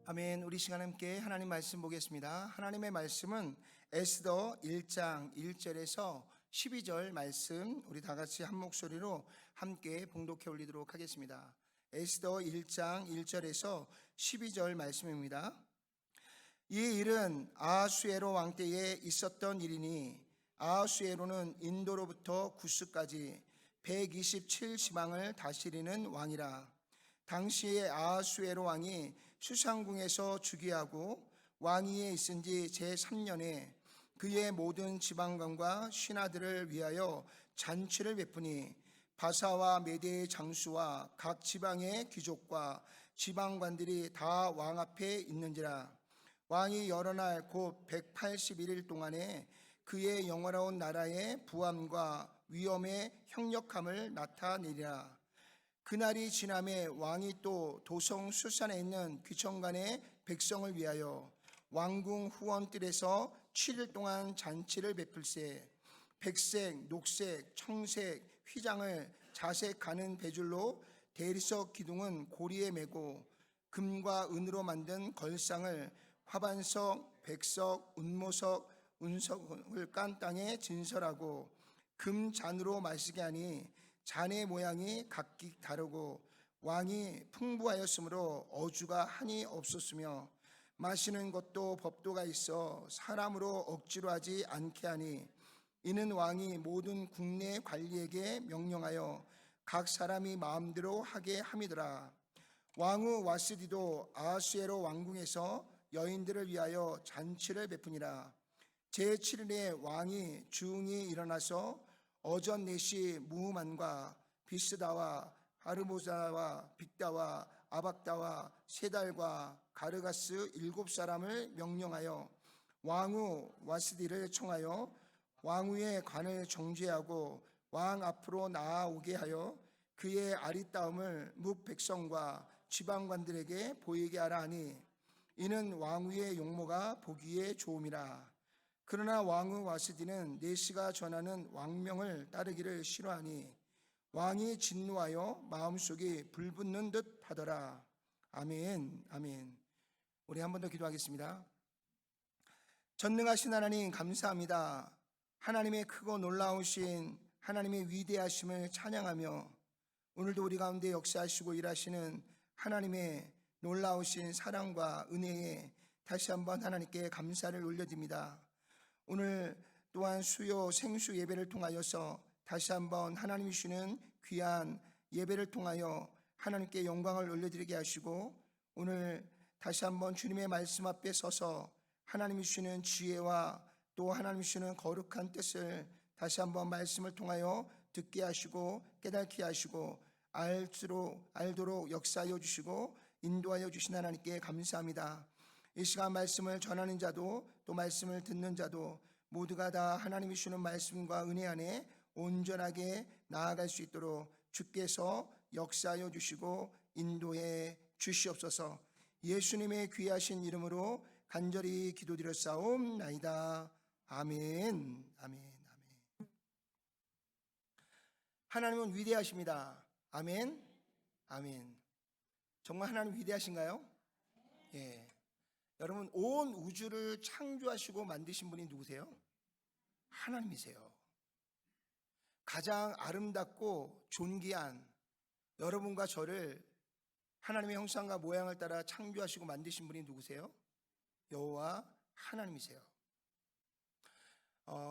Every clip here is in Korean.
아멘. 우리 시간 함께 하나님 말씀 보겠습니다. 하나님의 말씀은 에스더 1장 1절에서 12절 말씀, 우리 다 같이 한 목소리로 함께 봉독해 올리도록 하겠습니다. 에스더 1장 1절에서 12절 말씀입니다. 이 일은 아하수에로 왕 때에 있었던 일이니, 아하수에로는 인도로부터 구스까지 127지방을 다스리는 왕이라. 당시에 아하수에로 왕이 수상궁에서 즉위하고 왕위에 있은 지 제3년에 그의 모든 지방관과 신하들을 위하여 잔치를 베푸니, 바사와 메대의 장수와 각 지방의 귀족과 지방관들이 다 왕 앞에 있는지라. 왕이 여러 날 곧 181일 동안에 그의 영화로운 나라의 부함과 위엄의 형력함을 나타내리라. 그날이 지남에 왕이 또 도성 수산에 있는 귀천간의 백성을 위하여 왕궁 후원뜰에서 7일 동안 잔치를 베풀세, 백색, 녹색, 청색 휘장을 자색 가는 배줄로 대리석 기둥은 고리에 메고 금과 은으로 만든 걸상을 화반석, 백석, 운모석, 운석을 깐 땅에 진설하고 금잔으로 마시게 하니 잔의 모양이 각기 다르고 왕이 풍부하였으므로 어주가 한이 없었으며 마시는 것도 법도가 있어 사람으로 억지로 하지 않게 하니, 이는 왕이 모든 국내 관리에게 명령하여 각 사람이 마음대로 하게 함이더라. 왕후 와스디도 아하수에로 왕궁에서 여인들을 위하여 잔치를 베푸니라. 제7일에 왕이 중이 일어나서 어전 넷이 무만과 비스다와 아르모자와 빅다와 아박다와 세달과 가르가스 7사람을 명령하여 왕후 와스디를 청하여 왕후의 관을 정죄하고 왕 앞으로 나아오게 하여 그의 아리따움을 묵 백성과 지방관들에게 보이게 하라 하니, 이는 왕후의 용모가 보기에 좋음이라. 그러나 왕후 와스디는 내시가 전하는 왕명을 따르기를 싫어하니 왕이 진노하여 마음속이 불붙는 듯 하더라. 아멘, 아멘. 우리 한 번 더 기도하겠습니다. 전능하신 하나님 감사합니다. 하나님의 크고 놀라우신 하나님의 위대하심을 찬양하며 오늘도 우리 가운데 역사하시고 일하시는 하나님의 놀라우신 사랑과 은혜에 다시 한번 하나님께 감사를 올려드립니다. 오늘 또한 수요 생수 예배를 통하여서 다시 한번 하나님이 주시는 귀한 예배를 통하여 하나님께 영광을 올려드리게 하시고, 오늘 다시 한번 주님의 말씀 앞에 서서 하나님이 주시는 지혜와 또 하나님이 주시는 거룩한 뜻을 다시 한번 말씀을 통하여 듣게 하시고 깨닫게 하시고 알도록 역사하여 주시고 인도하여 주신 하나님께 감사합니다. 이 시간 말씀을 전하는 자도 또 말씀을 듣는 자도 모두가 다 하나님이 주시는 말씀과 은혜 안에 온전하게 나아갈 수 있도록 주께서 역사하여 주시고 인도해 주시옵소서. 예수님의 귀하신 이름으로 간절히 기도드렸사옵나이다. 아멘, 아멘, 아멘. 하나님은 위대하십니다. 아멘, 아멘. 정말 하나님 위대하신가요? 예. 여러분, 온 우주를 창조하시고 만드신 분이 누구세요? 하나님이세요. 가장 아름답고 존귀한 여러분과 저를 하나님의 형상과 모양을 따라 창조하시고 만드신 분이 누구세요? 여호와 하나님이세요.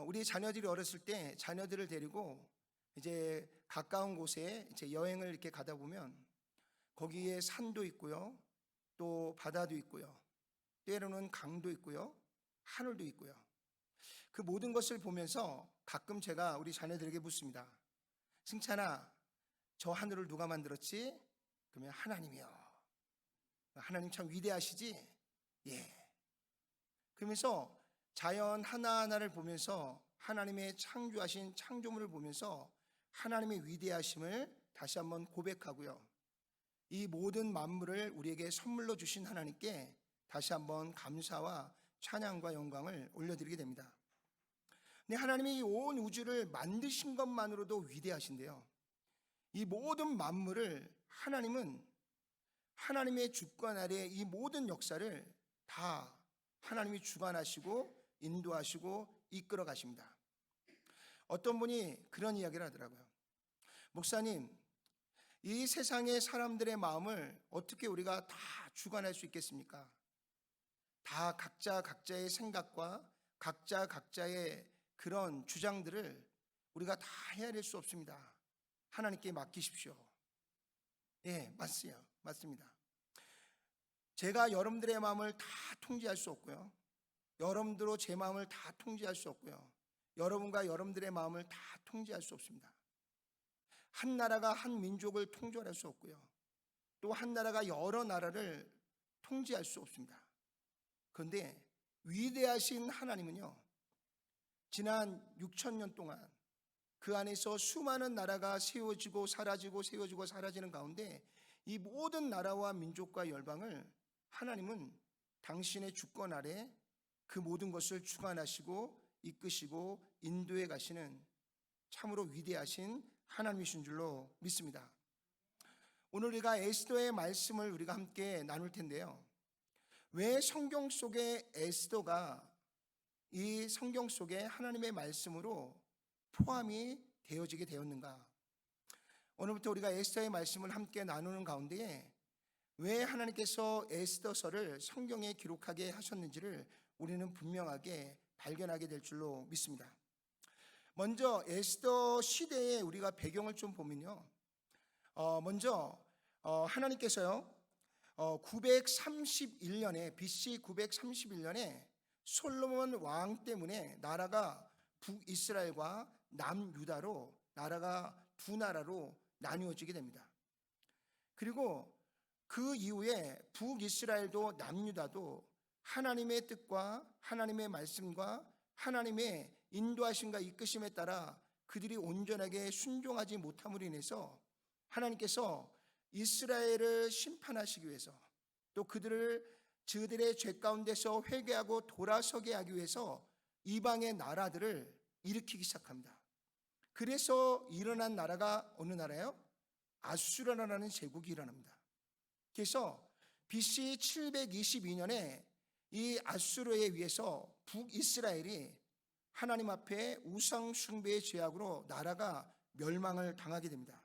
우리 자녀들이 어렸을 때 자녀들을 데리고 이제 가까운 곳에 이제 여행을 이렇게 가다 보면 거기에 산도 있고요, 또 바다도 있고요, 때로는 강도 있고요, 하늘도 있고요. 그 모든 것을 보면서 가끔 제가 우리 자녀들에게 묻습니다. 승찬아, 저 하늘을 누가 만들었지? 그러면 하나님이요. 하나님 참 위대하시지? 예. 그러면서 자연 하나하나를 보면서 하나님의 창조하신 창조물을 보면서 하나님의 위대하심을 다시 한번 고백하고요, 이 모든 만물을 우리에게 선물로 주신 하나님께 다시 한번 감사와 찬양과 영광을 올려드리게 됩니다. 근데 하나님이 온 우주를 만드신 것만으로도 위대하신데요, 이 모든 만물을 하나님은 하나님의 주권 아래 이 모든 역사를 다 하나님이 주관하시고 인도하시고 이끌어 가십니다. 어떤 분이 그런 이야기를 하더라고요. 목사님, 이 세상의 사람들의 마음을 어떻게 우리가 다 주관할 수 있겠습니까? 다 각자 각자의 생각과 각자 각자의 그런 주장들을 우리가 다 헤아릴 수 없습니다. 하나님께 맡기십시오. 예, 맞습니다. 제가 여러분들의 마음을 다 통제할 수 없고요. 여러분들로 제 마음을 다 통제할 수 없고요. 여러분과 여러분들의 마음을 다 통제할 수 없습니다. 한 나라가 한 민족을 통제할 수 없고요. 또 한 나라가 여러 나라를 통제할 수 없습니다. 그런데 위대하신 하나님은요, 지난 6,000년 동안 그 안에서 수많은 나라가 세워지고 사라지고 세워지고 사라지는 가운데 이 모든 나라와 민족과 열방을 하나님은 당신의 주권 아래 그 모든 것을 주관하시고 이끄시고 인도해 가시는 참으로 위대하신 하나님이신 줄로 믿습니다. 오늘 우리가 에스더의 말씀을 우리가 함께 나눌 텐데요. 왜 성경 속에 에스더가 이 성경 속에 하나님의 말씀으로 포함이 되어지게 되었는가? 오늘부터 우리가 에스더의 말씀을 함께 나누는 가운데에 왜 하나님께서 에스더서를 성경에 기록하게 하셨는지를 우리는 분명하게 발견하게 될 줄로 믿습니다. 먼저 에스더 시대의 우리가 배경을 좀 보면요, 먼저 하나님께서요 931년에 BC 931년에 솔로몬 왕 때문에 나라가 북이스라엘과 남유다로 나라가 두 나라로 나누어지게 됩니다. 그리고 그 이후에 북이스라엘도 남유다도 하나님의 뜻과 하나님의 말씀과 하나님의 인도하심과 이끄심에 따라 그들이 온전하게 순종하지 못함으로 인해서 하나님께서 이스라엘을 심판하시기 위해서 또 그들의 죄 가운데서 회개하고 돌아서게 하기 위해서 이방의 나라들을 일으키기 시작합니다. 그래서 일어난 나라가 어느 나라예요? 아수르라는 제국이 일어납니다. 그래서 BC 722년에 이 아수르에 의해서 북이스라엘이 하나님 앞에 우상 숭배의 죄악으로 나라가 멸망을 당하게 됩니다.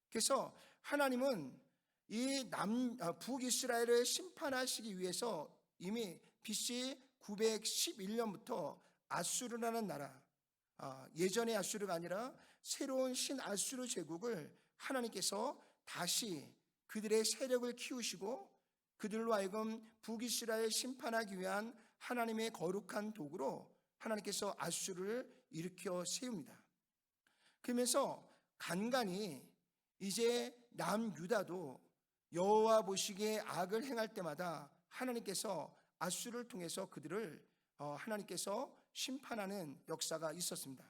그래서 하나님은 이 북이스라엘을 심판하시기 위해서 이미 BC 911년부터 아수르라는 나라, 예전의 아수르가 아니라 새로운 신아수르 제국을 하나님께서 다시 그들의 세력을 키우시고 그들로 하여금 북이스라엘 심판하기 위한 하나님의 거룩한 도구로 하나님께서 아수르를 일으켜 세웁니다. 그러면서 간간히 이제 남유다도 여호와 보시기에 악을 행할 때마다 하나님께서 아수르를 통해서 그들을 하나님께서 심판하는 역사가 있었습니다.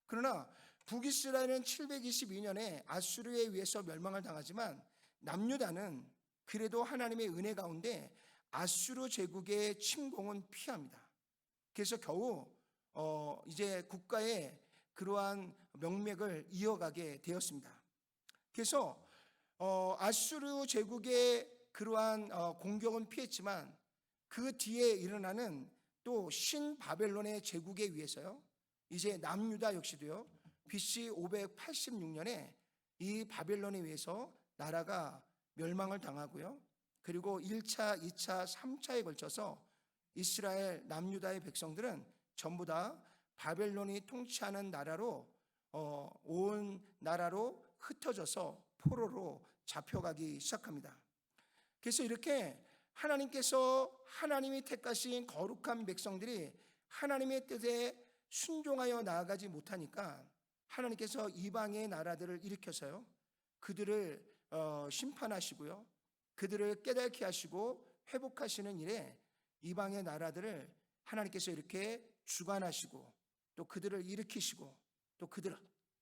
그러나 북이스라엘은 722년에 아수르에 의해서 멸망을 당하지만 남유다는 그래도 하나님의 은혜 가운데 아수르 제국의 침공은 피합니다. 그래서 겨우 이제 국가의 그러한 명맥을 이어가게 되었습니다. 그래서 아수르 제국의 그러한 공격은 피했지만 그 뒤에 일어나는 또 신바벨론의 제국에 의해서요, 이제 남유다 역시도요 BC 586년에 이 바벨론에 의해서 나라가 멸망을 당하고요, 그리고 1차, 2차, 3차에 걸쳐서 이스라엘 남유다의 백성들은 전부 다 바벨론이 통치하는 나라로 온 나라로 흩어져서 포로로 잡혀가기 시작합니다. 그래서 이렇게 하나님께서 하나님이 택하신 거룩한 백성들이 하나님의 뜻에 순종하여 나아가지 못하니까 하나님께서 이방의 나라들을 일으켜서요 그들을 심판하시고요 그들을 깨닫게 하시고 회복하시는 일에 이방의 나라들을 하나님께서 이렇게 주관하시고 또 그들을 일으키시고 또 그들을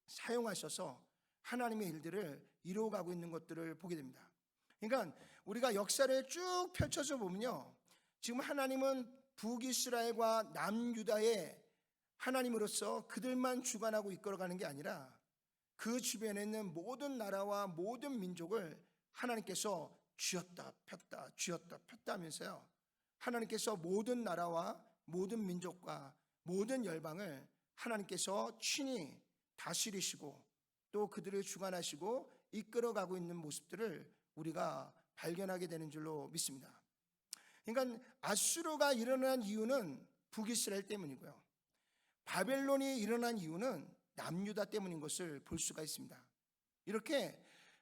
사용하셔서 하나님의 일들을 이루어가고 있는 것들을 보게 됩니다. 그러니까 우리가 역사를 쭉 펼쳐서 보면요, 지금 하나님은 북이스라엘과 남유다의 하나님으로서 그들만 주관하고 이끌어가는 게 아니라 그 주변에 있는 모든 나라와 모든 민족을 하나님께서 쥐었다 폈다 쥐었다 폈다 하면서요, 하나님께서 모든 나라와 모든 민족과 모든 열방을 하나님께서 친히 다스리시고 또 그들을 주관하시고 이끌어가고 있는 모습들을 우리가 발견하게 되는 줄로 믿습니다. 그러니까 아수르가 일어난 이유는 북이스라엘 때문이고요, 바벨론이 일어난 이유는 남유다 때문인 것을 볼 수가 있습니다. 이렇게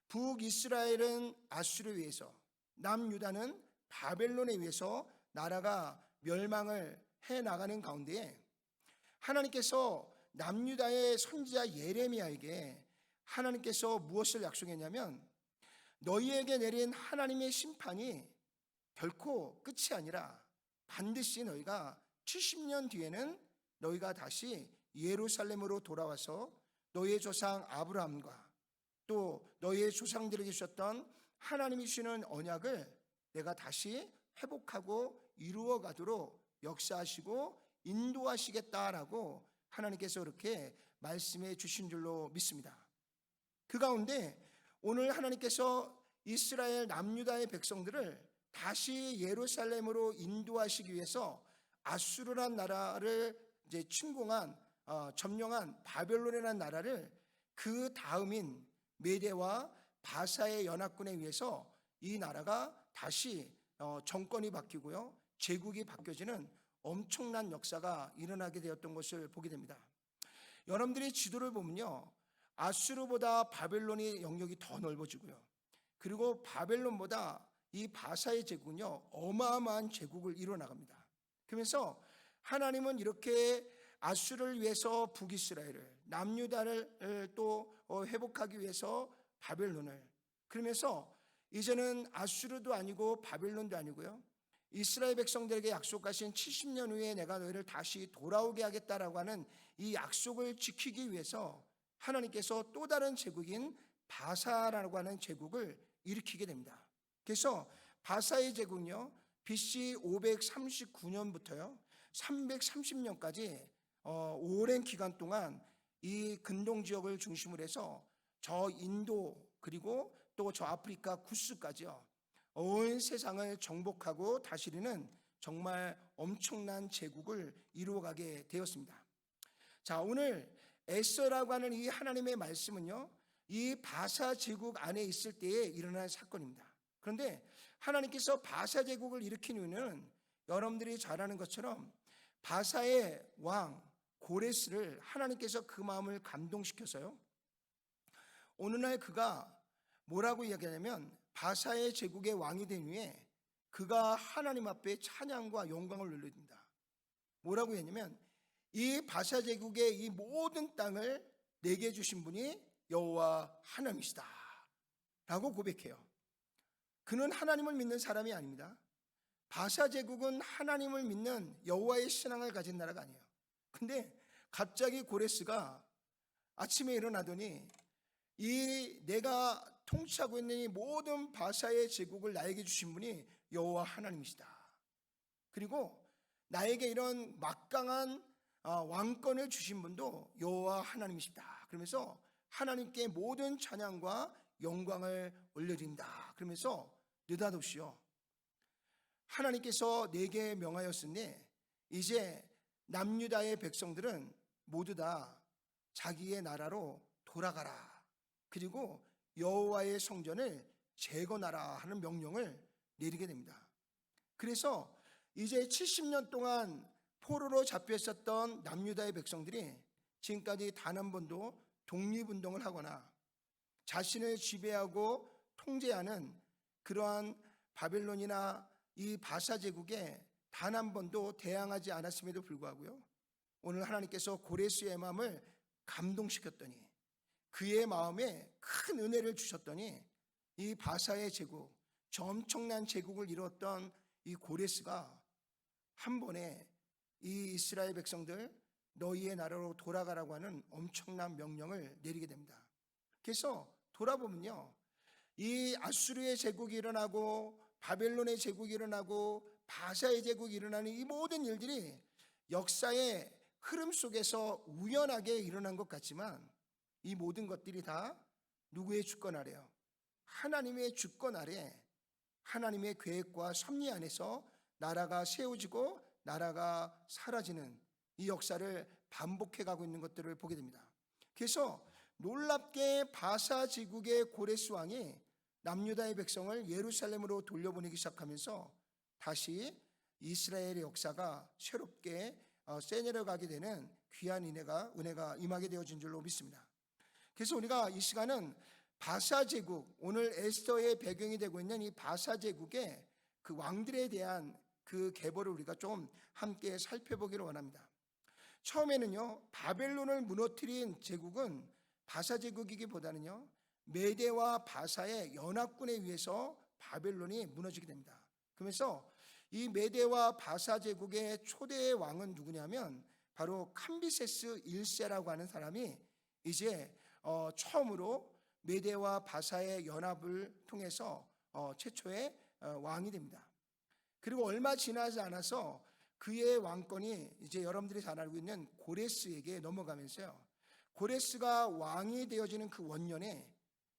북이스라엘은 아수르에 의해서, 남유다는 바벨론에 의해서 나라가 멸망을 해나가는 가운데에 하나님께서 남유다의 선지자 예레미야에게 하나님께서 무엇을 약속했냐면, 너희에게 내린 하나님의 심판이 결코 끝이 아니라 반드시 너희가 70년 뒤에는 너희가 다시 예루살렘으로 돌아와서 너희의 조상 아브라함과 또 너희의 조상들에게 주셨던 하나님이 주시는 언약을 내가 다시 회복하고 이루어 가도록 역사하시고 인도하시겠다라고 하나님께서 그렇게 말씀해 주신 줄로 믿습니다. 그 가운데 오늘 하나님께서 이스라엘 남유다의 백성들을 다시 예루살렘으로 인도하시기 위해서 아수르란 나라를 이제 침공한 점령한 바벨론이라는 나라를 그 다음인 메대와 바사의 연합군에 의해서 이 나라가 다시 정권이 바뀌고요, 제국이 바뀌어지는 엄청난 역사가 일어나게 되었던 것을 보게 됩니다. 여러분들이 지도를 보면요, 아수르보다 바벨론의 영역이 더 넓어지고요, 그리고 바벨론보다 이 바사의 제국은요 어마어마한 제국을 이뤄나갑니다. 그러면서 하나님은 이렇게 아수르를 위해서 북이스라엘을, 남유다를 또 회복하기 위해서 바벨론을, 그러면서 이제는 아수르도 아니고 바벨론도 아니고요, 이스라엘 백성들에게 약속하신 70년 후에 내가 너희를 다시 돌아오게 하겠다라고 하는 이 약속을 지키기 위해서 하나님께서 또 다른 제국인 바사라고 하는 제국을 일으키게 됩니다. 그래서 바사의 제국은요 BC 539년부터요 330년까지 오랜 기간 동안 이 근동 지역을 중심으로 해서 저 인도 그리고 또 저 아프리카 구스까지요 온 세상을 정복하고 다스리는 정말 엄청난 제국을 이루어가게 되었습니다. 자, 오늘 에스더라고 하는 이 하나님의 말씀은요 이 바사 제국 안에 있을 때에 일어난 사건입니다. 그런데 하나님께서 바사 제국을 일으킨 이유는 여러분들이 잘 아는 것처럼 바사의 왕 고레스를 하나님께서 그 마음을 감동시켜서요 어느 날 그가 뭐라고 이야기하냐면, 바사의 제국의 왕이 된 후에 그가 하나님 앞에 찬양과 영광을 올립니다. 뭐라고 했냐면, 이 바사 제국의 이 모든 땅을 내게 주신 분이 여호와 하나님이시다 라고 고백해요. 그는 하나님을 믿는 사람이 아닙니다. 바사 제국은 하나님을 믿는 여호와의 신앙을 가진 나라가 아니에요. 근데 갑자기 고레스가 아침에 일어나더니 이 내가 통치하고 있는 이 모든 바사의 제국을 나에게 주신 분이 여호와 하나님이시다. 그리고 나에게 이런 막강한 왕권을 주신 분도 여호와 하나님이시다. 그러면서 하나님께 모든 찬양과 영광을 올려드린다. 그러면서 느닷없이요 하나님께서 내게 명하였으니 이제 남유다의 백성들은 모두 다 자기의 나라로 돌아가라. 그리고 여호와의 성전을 재건하라 하는 명령을 내리게 됩니다. 그래서 이제 70년 동안 포로로 잡혀 있었던 남유다의 백성들이 지금까지 단 한 번도 독립운동을 하거나 자신을 지배하고 통제하는 그러한 바벨론이나 이 바사 제국에 단 한 번도 대항하지 않았음에도 불구하고요 오늘 하나님께서 고레스의 마음을 감동시켰더니 그의 마음에 큰 은혜를 주셨더니 이 바사의 제국, 저 엄청난 제국을 이루었던 이 고레스가 한 번에 이 이스라엘 백성들 너희의 나라로 돌아가라고 하는 엄청난 명령을 내리게 됩니다. 그래서 돌아보면요 이 아수르의 제국이 일어나고 바벨론의 제국이 일어나고 바사의 제국이 일어나는 이 모든 일들이 역사의 흐름 속에서 우연하게 일어난 것 같지만 이 모든 것들이 다 누구의 주권 아래요? 하나님의 주권 아래 하나님의 계획과 섭리 안에서 나라가 세워지고 나라가 사라지는 이 역사를 반복해 가고 있는 것들을 보게 됩니다. 그래서 놀랍게 바사 제국의 고레스 왕이 남유다의 백성을 예루살렘으로 돌려보내기 시작하면서 다시 이스라엘의 역사가 새롭게 새내려가게 되는 귀한 은혜가 임하게 되어진 줄로 믿습니다. 그래서 우리가 이 시간은 바사 제국, 오늘 에스더의 배경이 되고 있는 이 바사 제국의 그 왕들에 대한 그 계보를 우리가 좀 함께 살펴보기를 원합니다. 처음에는요, 바벨론을 무너뜨린 제국은 바사 제국이기보다는요, 메대와 바사의 연합군에 의해서 바벨론이 무너지게 됩니다. 그러면서 이 메대와 바사 제국의 초대 왕은 누구냐면 바로 캄비세스 1세라고 하는 사람이 이제 처음으로 메대와 바사의 연합을 통해서 최초의 왕이 됩니다. 그리고 얼마 지나지 않아서 그의 왕권이 이제 여러분들이 잘 알고 있는 고레스에게 넘어가면서요, 고레스가 왕이 되어지는 그 원년에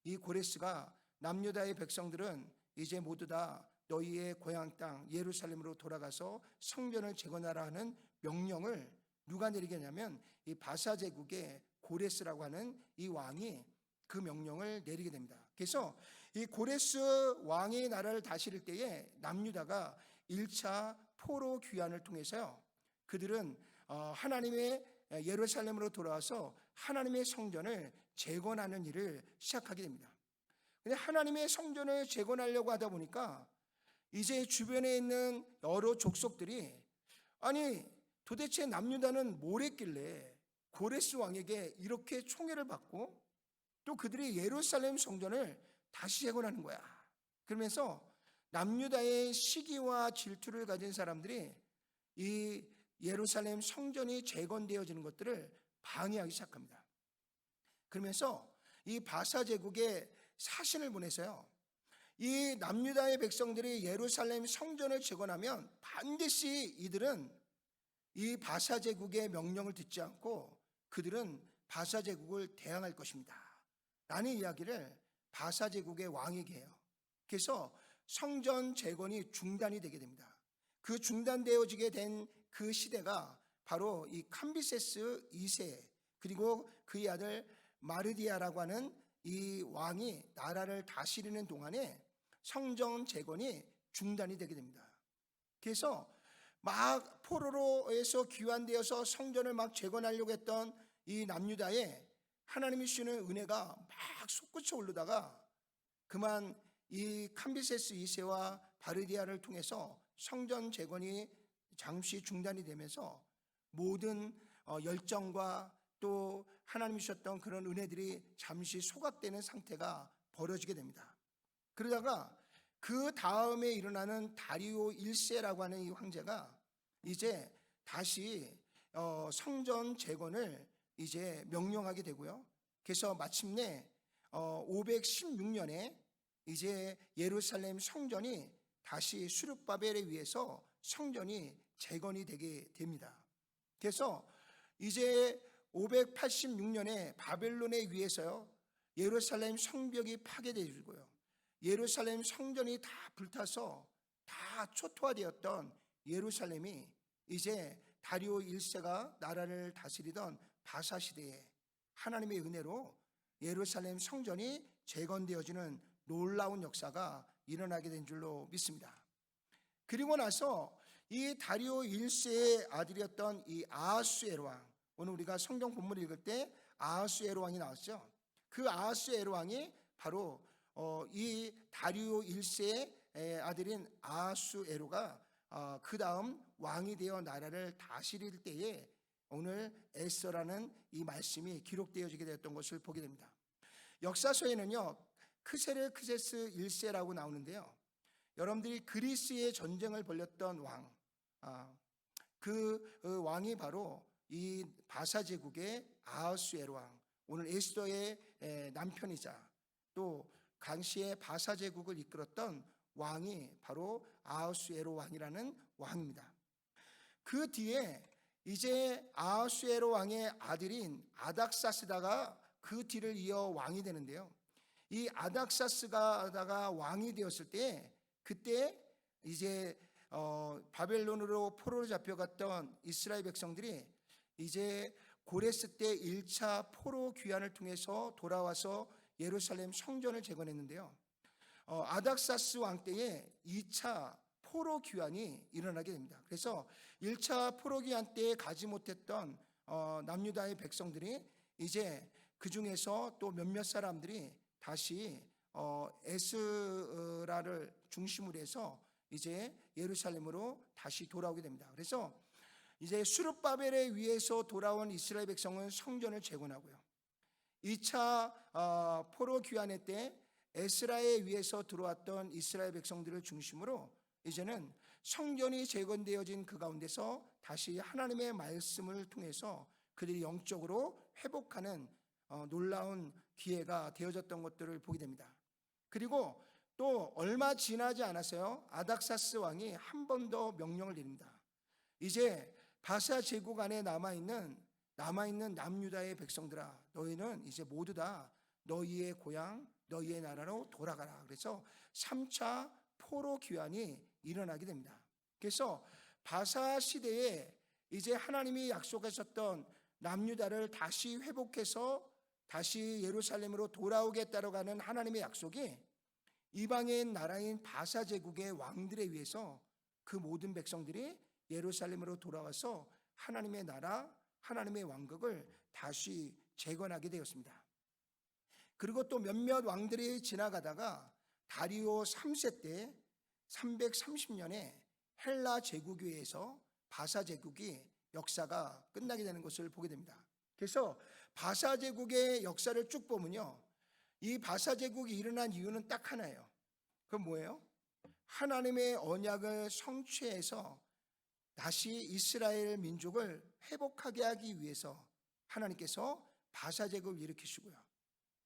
이 고레스가 남유다의 백성들은 이제 모두 다 너희의 고향 땅 예루살렘으로 돌아가서 성전을 재건하라 하는 명령을 누가 내리게 하냐면 이 바사 제국의 고레스라고 하는 이 왕이 그 명령을 내리게 됩니다. 그래서 이 고레스 왕이 나라를 다스릴 때에 남유다가 1차 포로 귀환을 통해서요, 그들은 하나님의 예루살렘으로 돌아와서 하나님의 성전을 재건하는 일을 시작하게 됩니다. 근데 하나님의 성전을 재건하려고 하다 보니까 이제 주변에 있는 여러 족속들이 아니 도대체 남유다는 뭘 했길래 고레스 왕에게 이렇게 총애를 받고 또 그들이 예루살렘 성전을 다시 재건하는 거야. 그러면서 남유다의 시기와 질투를 가진 사람들이 이 예루살렘 성전이 재건되어지는 것들을 방해하기 시작합니다. 그러면서 이 바사 제국에 사신을 보내서요, 이 남유다의 백성들이 예루살렘 성전을 재건하면 반드시 이들은 이 바사 제국의 명령을 듣지 않고 그들은 바사 제국을 대항할 것입니다 라는 이야기를 바사 제국의 왕에게 해요. 그래서 성전 재건이 중단이 되게 됩니다. 그 중단되어지게 된 그 시대가 바로 이 캄비세스 2세 그리고 그의 아들 마르디아라고 하는 이 왕이 나라를 다스리는 동안에 성전 재건이 중단이 되게 됩니다. 그래서 막 포로로에서 귀환되어서 성전을 막 재건하려고 했던 이 남유다에 하나님이 주시는 은혜가 막 솟구쳐 오르다가 그만 이 캄비세스 2세와 바르디아를 통해서 성전 재건이 잠시 중단이 되면서 모든 열정과 또 하나님이 주셨던 그런 은혜들이 잠시 소각되는 상태가 벌어지게 됩니다. 그러다가 그 다음에 일어나는 다리오 1세라고 하는 이 황제가 이제 다시 성전 재건을 이제 명령하게 되고요. 그래서 마침내 516년에 이제 예루살렘 성전이 다시 수르바벨에 의해서 성전이 재건이 되게 됩니다. 그래서 이제 586년에 바벨론에 의해서요, 예루살렘 성벽이 파괴되고요, 예루살렘 성전이 다 불타서 다 초토화되었던 예루살렘이 이제 다리오 1세가 나라를 다스리던 바사 시대에 하나님의 은혜로 예루살렘 성전이 재건되어지는 놀라운 역사가 일어나게 된 줄로 믿습니다. 그리고 나서 이 다리오 1세의 아들이었던 이 아하수에로 왕, 오늘 우리가 성경 본문을 읽을 때 아하수에로 왕이 나왔죠. 그 아하수에로 왕이 바로 이 다리오 1세의 아들인 아하수에로가 그 다음 왕이 되어 나라를 다스릴 때에 오늘 에스더라는 이 말씀이 기록되어지게 되었던 것을 보게 됩니다. 역사서에는요, 크세르크세스 1세라고 나오는데요, 여러분들이 그리스의 전쟁을 벌였던 왕, 그 왕이 바로 이 바사 제국의 아하수에로 왕, 오늘 에스더의 남편이자 또 당시의 바사 제국을 이끌었던 왕이 바로 아하수에로 왕이라는 왕입니다. 그 뒤에 이제 아하수에로 왕의 아들인 아닥사스다가 그 뒤를 이어 왕이 되는데요, 이 아닥사스다가 왕이 되었을 때 그때 이제 바벨론으로 포로로 잡혀갔던 이스라엘 백성들이 이제 고레스 때 1차 포로 귀환을 통해서 돌아와서 예루살렘 성전을 재건했는데요. 아닥사스 왕 때에 2차 포로 귀환이 일어나게 됩니다. 그래서 1차 포로 귀환 때 가지 못했던 남유다의 백성들이 이제 그 중에서 또 몇몇 사람들이 다시 에스라를 중심으로 해서 이제 예루살렘으로 다시 돌아오게 됩니다. 그래서 이제 수르바벨에 의해서 돌아온 이스라엘 백성은 성전을 재건하고요. 2차 포로 귀환의 때 에스라에 의해서 들어왔던 이스라엘 백성들을 중심으로 이제는 성전이 재건되어진 그 가운데서 다시 하나님의 말씀을 통해서 그들이 영적으로 회복하는 놀라운 기회가 되어졌던 것들을 보게 됩니다. 그리고 또 얼마 지나지 않았어요. 아닥사스 왕이 한 번 더 명령을 내립니다. 이제 바사 제국 안에 남아있는 남유다의 백성들아, 너희는 이제 모두 다 너희의 고향, 너희의 나라로 돌아가라. 그래서 3차 포로 귀환이 일어나게 됩니다. 그래서 바사 시대에 이제 하나님이 약속하셨던 남유다를 다시 회복해서 다시 예루살렘으로 돌아오겠다고 하는 하나님의 약속이 이방인 나라인 바사 제국의 왕들에 의해서 그 모든 백성들이 예루살렘으로 돌아와서 하나님의 나라, 하나님의 왕국을 다시 재건하게 되었습니다. 그리고 또 몇몇 왕들이 지나가다가 다리오 3세 때 330년에 헬라 제국에 의해서 바사 제국이 역사가 끝나게 되는 것을 보게 됩니다. 그래서 바사 제국의 역사를 쭉 보면요, 이 바사 제국이 일어난 이유는 딱 하나예요. 그건 뭐예요? 하나님의 언약을 성취해서 다시 이스라엘 민족을 회복하게 하기 위해서 하나님께서 바사 제국을 일으키시고요,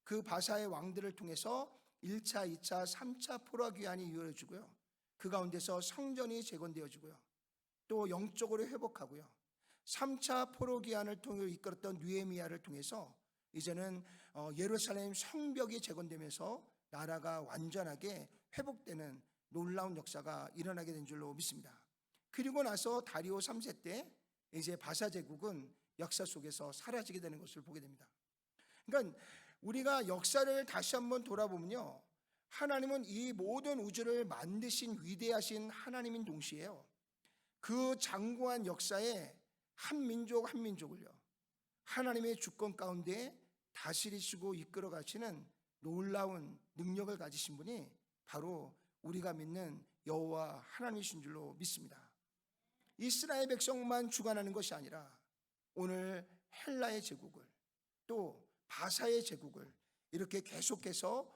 그 바사의 왕들을 통해서 1차, 2차, 3차 포로 귀환이 이루어지고요, 그 가운데서 성전이 재건되어지고요, 또 영적으로 회복하고요, 3차 포로 귀환을 통해 이끌었던 느헤미야를 통해서 이제는 예루살렘 성벽이 재건되면서 나라가 완전하게 회복되는 놀라운 역사가 일어나게 된 줄로 믿습니다. 그리고 나서 다리오 3세 때 이제 바사 제국은 역사 속에서 사라지게 되는 것을 보게 됩니다. 그러니까 우리가 역사를 다시 한번 돌아보면요, 하나님은 이 모든 우주를 만드신 위대하신 하나님인 동시에요, 그 장구한 역사에 한 민족 한 민족을요 하나님의 주권 가운데 다스리시고 이끌어 가시는 놀라운 능력을 가지신 분이 바로 우리가 믿는 여호와 하나님이신 줄로 믿습니다. 이스라엘 백성만 주관하는 것이 아니라 오늘 헬라의 제국을, 또 바사의 제국을 이렇게 계속해서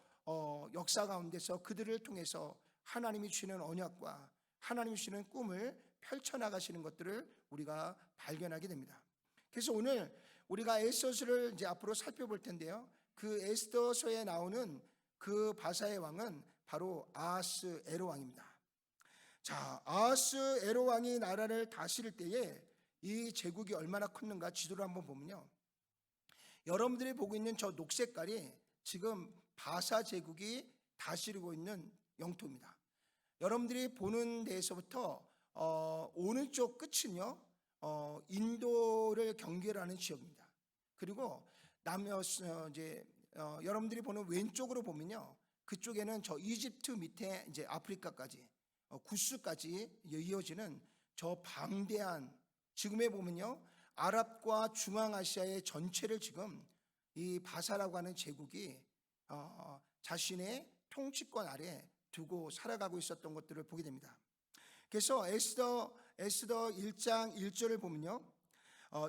역사 가운데서 그들을 통해서 하나님이 주시는 언약과 하나님이 주시는 꿈을 펼쳐나가시는 것들을 우리가 발견하게 됩니다. 그래서 오늘 우리가 에스더서를 이제 앞으로 살펴볼 텐데요, 그 에스더서에 나오는 그 바사의 왕은 바로 아하스 에로 왕입니다. 자, 아하스 에로 왕이 나라를 다스릴 때에 이 제국이 얼마나 컸는가 지도를 한번 보면요, 여러분들이 보고 있는 저 녹색깔이 지금 바사 제국이 다스리고 있는 영토입니다. 여러분들이 보는 데에서부터 오른쪽 끝은요 인도를 경계하는 지역입니다. 그리고 여러분들이 보는 왼쪽으로 보면요, 그쪽에는 저 이집트 밑에 이제 아프리카까지 구스까지 이어지는 저 방대한, 지금에 보면요 아랍과 중앙아시아의 전체를 지금 이 바사라고 하는 제국이 자신의 통치권 아래 두고 살아가고 있었던 것들을 보게 됩니다. 그래서 에스더 1장 1절을 보면요,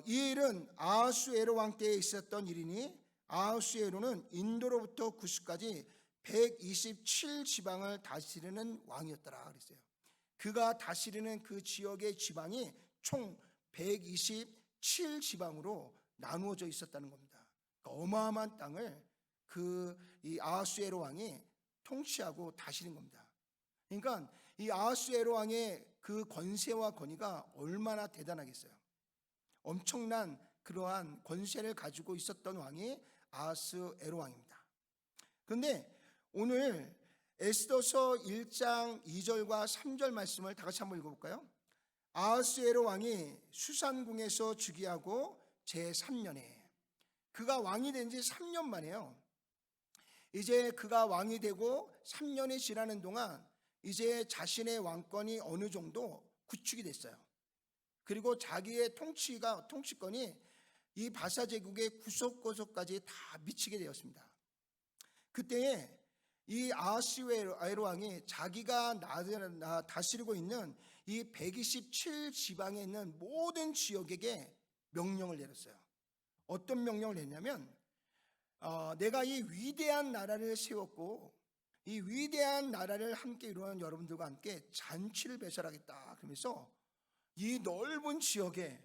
이 일은 아하수에로 왕 때에 있었던 일이니 아하수에로는 인도로부터 구스까지 127지방을 다스리는 왕이었더라 그랬어요. 그가 다스리는 그 지역의 지방이 총 127지방으로 나누어져 있었다는 겁니다. 그러니까 어마어마한 땅을 이 아하수에로 왕이 통치하고 다스린 겁니다. 그러니까 이 아하수에로 왕의 그 권세와 권위가 얼마나 대단하겠어요. 엄청난 그러한 권세를 가지고 있었던 왕이 아하수에로 왕입니다. 그런데 오늘 에스더서 1장 2절과 3절 말씀을 다 같이 한번 읽어볼까요? 아하스웨로 왕이 수산궁에서 즉위하고 제3년에, 그가 왕이 된 지 3년 만에요. 이제 그가 왕이 되고 3년이 지나는 동안 이제 자신의 왕권이 어느 정도 구축이 됐어요. 그리고 자기의 통치권이 이 바사 제국의 구석구석까지 다 미치게 되었습니다. 그때에 이 아하스웨로 왕이 자기가 다스리고 있는 이 127 지방에 있는 모든 지역에게 명령을 내렸어요. 어떤 명령을 냈냐면 내가 이 위대한 나라를 세웠고 이 위대한 나라를 함께 이루는 여러분들과 함께 잔치를 배설하겠다. 그러면서 이 넓은 지역에,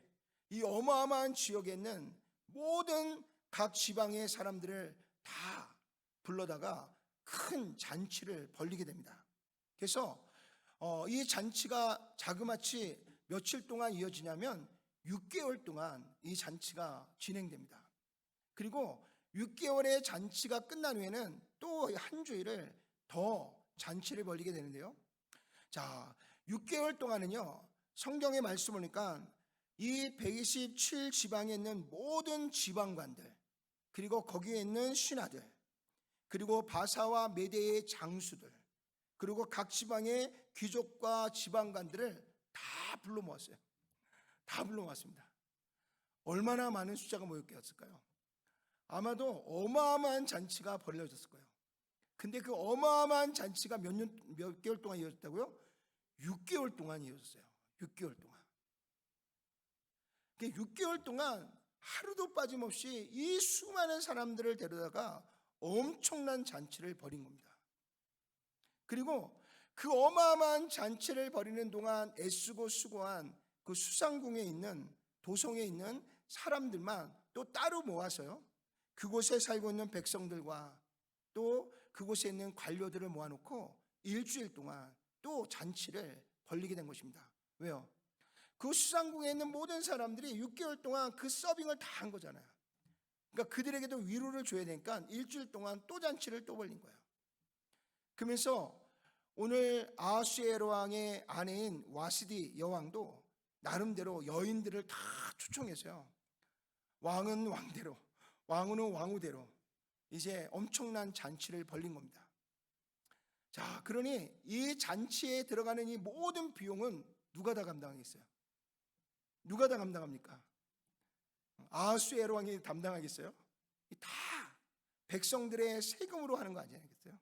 이 어마어마한 지역에 있는 모든 각 지방의 사람들을 다 불러다가 큰 잔치를 벌리게 됩니다. 그래서 이 잔치가 자그마치 며칠 동안 이어지냐면 6개월 동안 이 잔치가 진행됩니다. 그리고 6개월의 잔치가 끝난 후에는 또 한 주일을 더 잔치를 벌리게 되는데요. 자, 6개월 동안은요, 성경의 말씀을 보니까 이 127 지방에 있는 모든 지방관들, 그리고 거기에 있는 신하들, 그리고 바사와 메대의 장수들, 그리고 각 지방의 귀족과 지방관들을 다 불러 모았어요. 다 불러 모았습니다. 얼마나 많은 숫자가 모였겠을까요? 아마도 어마어마한 잔치가 벌어졌을 거예요. 근데 그 어마어마한 잔치가 몇 개월 동안 이어졌다고요? 6개월 동안 이어졌어요. 6개월 동안. 6개월 동안 하루도 빠짐없이 이 수많은 사람들을 데려다가 엄청난 잔치를 벌인 겁니다. 그리고 그 어마어마한 잔치를 벌이는 동안 애쓰고 수고한 그 수상궁에 있는, 도성에 있는 사람들만 또 따로 모아서요, 그곳에 살고 있는 백성들과 또 그곳에 있는 관료들을 모아놓고 일주일 동안 또 잔치를 벌리게 된 것입니다. 왜요? 그 수상궁에 있는 모든 사람들이 6개월 동안 그 서빙을 다 한 거잖아요. 그러니까 그들에게도 위로를 줘야 되니까 일주일 동안 또 잔치를 또 벌린 거예요. 그러면서 오늘 아하수에로 왕의 아내인 와스디 여왕도 나름대로 여인들을 다 초청해서요, 왕은 왕대로, 왕후는 왕후대로 이제 엄청난 잔치를 벌린 겁니다. 자, 그러니 이 잔치에 들어가는 이 모든 비용은 누가 다 감당하겠어요? 누가 다 감당합니까? 아하수에로 왕이 담당하겠어요? 다 백성들의 세금으로 하는 거 아니겠어요?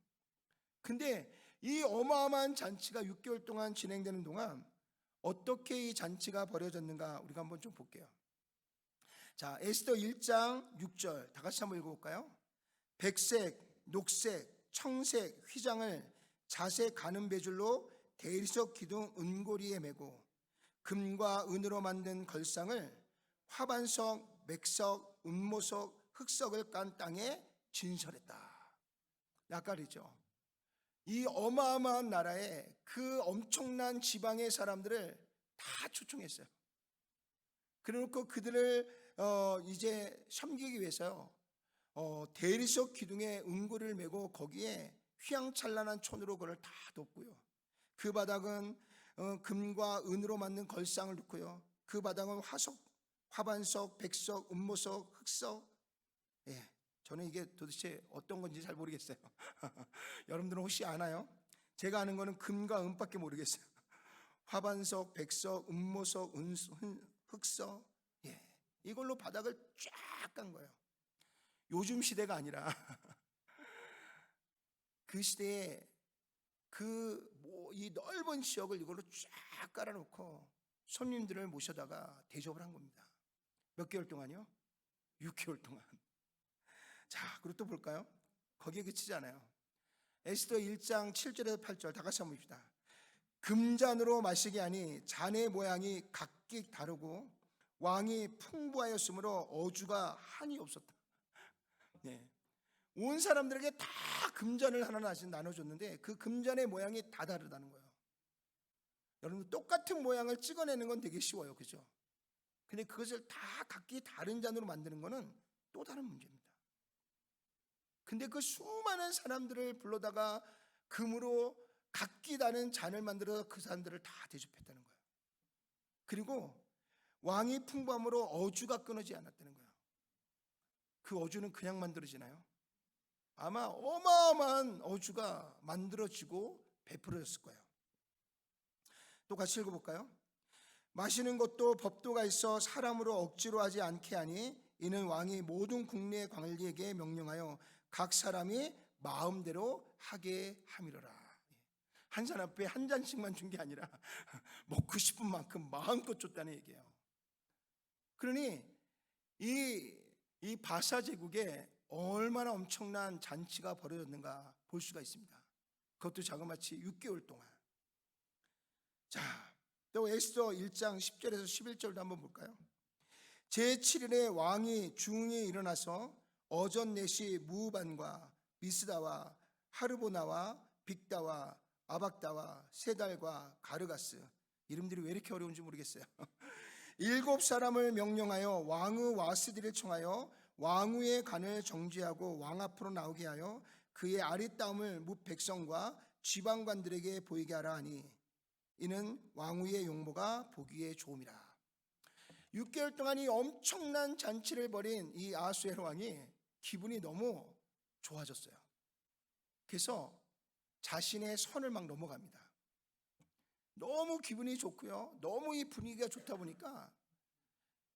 근데 이 어마어마한 잔치가 6개월 동안 진행되는 동안 어떻게 이 잔치가 벌어졌는가 우리가 한번 좀 볼게요. 자, 에스더 1장 6절 다 같이 한번 읽어볼까요? 백색, 녹색, 청색 휘장을 자색 가는 배줄로 대리석 기둥 은고리에 메고 금과 은으로 만든 걸상을 화반석, 맥석, 은모석, 흑석을 깐 땅에 진설했다. 약간이죠. 이 어마어마한 나라에 그 엄청난 지방의 사람들을 다 초청했어요. 그래놓고 그들을 이제 섬기기 위해서요, 대리석 기둥에 은고리를 메고 거기에 휘황찬란한 촌으로 그걸 다 덮고요, 그 바닥은 금과 은으로 만든 걸상을 놓고요, 그 바닥은 화반석, 백석, 은모석, 흑석. 예, 저는 이게 도대체 어떤 건지 잘 모르겠어요. 여러분들은 혹시 아나요? 제가 아는 거는 금과 은밖에 모르겠어요. 화반석, 백석, 은모석, 흑석. 예, 이걸로 바닥을 쫙 깐 거예요. 요즘 시대가 아니라 그 시대에 이 넓은 지역을 이걸로 쫙 깔아놓고 손님들을 모셔다가 대접을 한 겁니다. 몇 개월 동안요? 6개월 동안. 자, 그리고 또 볼까요? 거기에 그치지 않아요. 에스더 1장 7절에서 8절 다 같이 한번 봅시다. 금잔으로 마시게 하니 잔의 모양이 각기 다르고 왕이 풍부하였으므로 어주가 한이 없었다. 네. 온 사람들에게 다 금잔을 하나 나눠줬는데 그 금잔의 모양이 다 다르다는 거예요. 여러분, 똑같은 모양을 찍어내는 건 되게 쉬워요, 그죠? 근데 그것을 다 각기 다른 잔으로 만드는 거는 또 다른 문제입니다. 근데 그 수많은 사람들을 불러다가 금으로 각기 다른 잔을 만들어서 그 사람들을 다 대접했다는 거예요. 그리고 왕이 풍부함으로 어주가 끊어지지 않았다는 거예요. 그 어주는 그냥 만들어지나요? 아마 어마어마한 어주가 만들어지고 베풀어졌을 거예요. 또 같이 읽어볼까요? 마시는 것도 법도가 있어 사람으로 억지로 하지 않게 하니 이는 왕이 모든 국내 관리에게 명령하여 각 사람이 마음대로 하게 함이로라. 한 사람 앞에 한 잔씩만 준 게 아니라 먹고 싶은 만큼 마음껏 줬다는 얘기예요. 그러니 이 바사 제국에 얼마나 엄청난 잔치가 벌어졌는가 볼 수가 있습니다. 그것도 자그마치 6개월 동안. 자, 또 에스더 1장 10절에서 11절도 한번 볼까요? 제7일에 왕이 중이 일어나서 어전넷이 무반과 미스다와 하르보나와 빅다와 아박다와 세달과 가르가스, 이름들이 왜 이렇게 어려운지 모르겠어요. 7사람을 명령하여 왕의 와스디를 청하여 왕후의 간을 정죄하고 왕 앞으로 나오게 하여 그의 아리따움을 뭇 백성과 지방관들에게 보이게 하라 하니 이는 왕후의 용모가 보기에 좋음이라. 6개월 동안 이 엄청난 잔치를 벌인 이 아하수에로 왕이 기분이 너무 좋아졌어요. 그래서 자신의 선을 막 넘어갑니다. 너무 기분이 좋고요, 너무 이 분위기가 좋다 보니까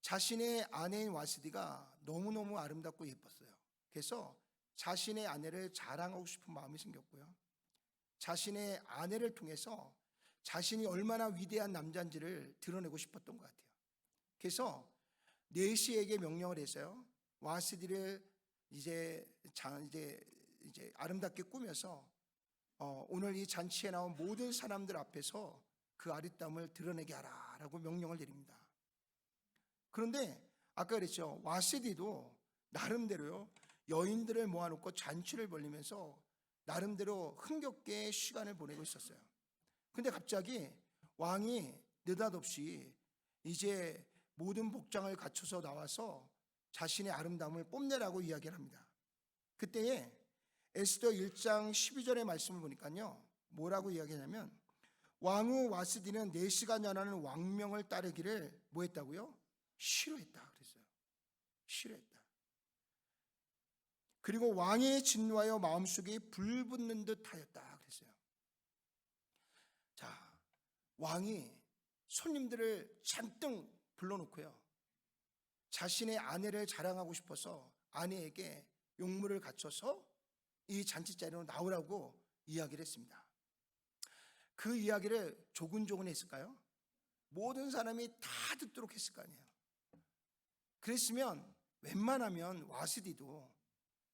자신의 아내인 와스디가 너무너무 아름답고 예뻤어요. 그래서 자신의 아내를 자랑하고 싶은 마음이 생겼고요, 자신의 아내를 통해서 자신이 얼마나 위대한 남자인지를 드러내고 싶었던 것 같아요. 그래서 네시에게 명령을 해서요, 와스디를 이제 아름답게 꾸며서 오늘 이 잔치에 나온 모든 사람들 앞에서 그 아리따움을 드러내게 하라라고 명령을 내립니다. 그런데 아까 그랬죠, 와스디도 나름대로요 여인들을 모아놓고 잔치를 벌리면서 나름대로 흥겹게 시간을 보내고 있었어요. 근데 갑자기 왕이 느닷없이 이제 모든 복장을 갖춰서 나와서 자신의 아름다움을 뽐내라고 이야기를 합니다. 그때에 에스더 1장 12절의 말씀을 보니까요, 뭐라고 이야기하냐면 왕후 와스디는 4시간 연하는 왕명을 따르기를 뭐 했다고요? 싫어했다 그랬어요. 싫어했다. 그리고 왕의 진노하여 마음속에 불붙는 듯 하였다 그랬어요. 자, 왕이 손님들을 잔뜩 불러놓고요, 자신의 아내를 자랑하고 싶어서 아내에게 용무를 갖춰서 이 잔치자리로 나오라고 이야기를 했습니다. 그 이야기를 조근조근 했을까요? 모든 사람이 다 듣도록 했을 거 아니에요. 그랬으면 웬만하면 와스디도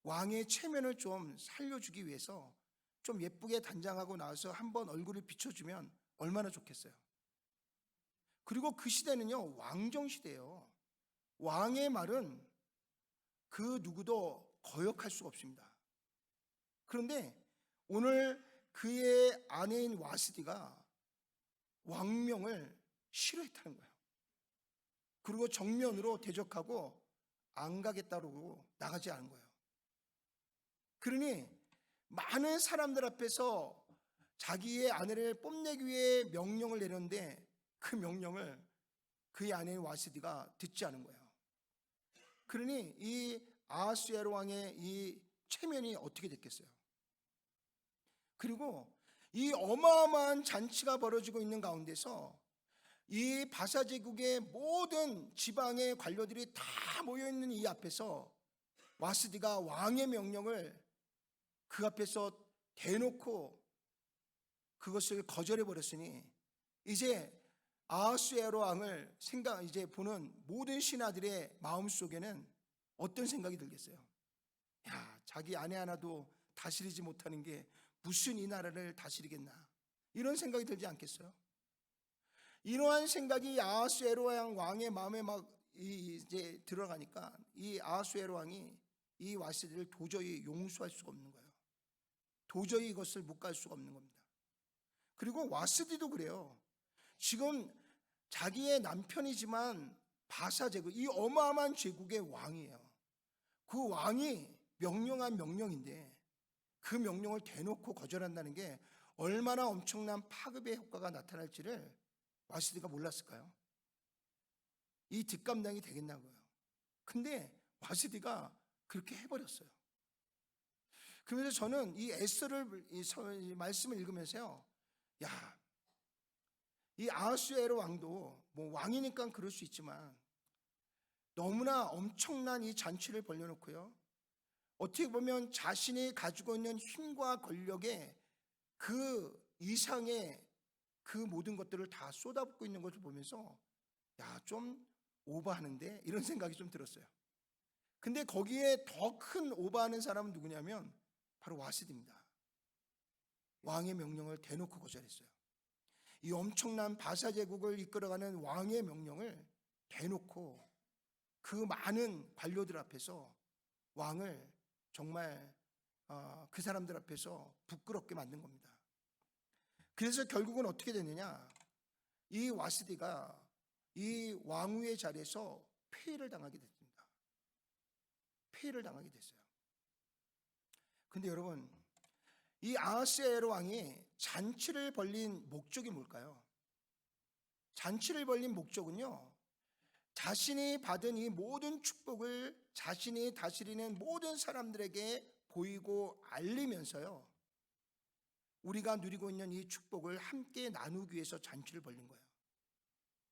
왕의 체면을 좀 살려주기 위해서 좀 예쁘게 단장하고 나와서 한번 얼굴을 비춰주면 얼마나 좋겠어요. 그리고 그 시대는요 왕정 시대예요. 왕의 말은 그 누구도 거역할 수가 없습니다. 그런데 오늘 그의 아내인 와스디가 왕명을 싫어했다는 거예요. 그리고 정면으로 대적하고 안 가겠다고 나가지 않은 거예요. 그러니 많은 사람들 앞에서 자기의 아내를 뽐내기 위해 명령을 내렸는데 그 명령을 그의 아내인 와스디가 듣지 않은 거예요. 그러니 이 아하수에로 왕의 이 체면이 어떻게 됐겠어요? 그리고 이 어마어마한 잔치가 벌어지고 있는 가운데서 이 바사 제국의 모든 지방의 관료들이 다 모여있는 이 앞에서 와스디가 왕의 명령을 그 앞에서 대놓고 그것을 거절해 버렸으니 이제 아하수에로 왕을 이제 보는 모든 신하들의 마음속에는 어떤 생각이 들겠어요? 야, 자기 아내 하나도 다스리지 못하는 게 무슨 이 나라를 다스리겠나, 이런 생각이 들지 않겠어요? 이러한 생각이 아하수에로 왕의 마음에 막 이제 들어가니까 이 아하수에로 왕이 이 와스디를 도저히 용서할 수가 없는 거예요. 도저히 이것을 묵과할 수가 없는 겁니다. 그리고 와스디도 그래요. 지금 자기의 남편이지만 바사 제국, 이 어마어마한 제국의 왕이에요. 그 왕이 명령한 명령인데 그 명령을 대놓고 거절한다는 게 얼마나 엄청난 파급의 효과가 나타날지를 와시디가 몰랐을까요? 이 뒷감당이 되겠냐고요. 근데 와시디가 그렇게 해버렸어요. 그러면서 저는 이 에스더를 이 말씀을 읽으면서요, 야, 이 아하수에로 왕도 뭐 왕이니까 그럴 수 있지만 너무나 엄청난 이 잔치를 벌려놓고요, 어떻게 보면 자신이 가지고 있는 힘과 권력의 그 이상의 그 모든 것들을 다 쏟아붓고 있는 것을 보면서 야, 좀 오버하는데 이런 생각이 좀 들었어요. 근데 거기에 더 큰 오버하는 사람은 누구냐면 바로 와시디입니다. 왕의 명령을 대놓고 거절했어요. 이 엄청난 바사 제국을 이끌어가는 왕의 명령을 대놓고 그 많은 관료들 앞에서 왕을 정말 그 사람들 앞에서 부끄럽게 만든 겁니다. 그래서 결국은 어떻게 됐느냐, 이 와시디가 이 왕후의 자리에서 폐위를 당하게 됐습니다. 폐위를 당하게 됐어요. 근데 여러분, 이 아하스에로 왕이 잔치를 벌린 목적이 뭘까요? 잔치를 벌린 목적은요, 자신이 받은 이 모든 축복을 자신이 다스리는 모든 사람들에게 보이고 알리면서요, 우리가 누리고 있는 이 축복을 함께 나누기 위해서 잔치를 벌린 거예요.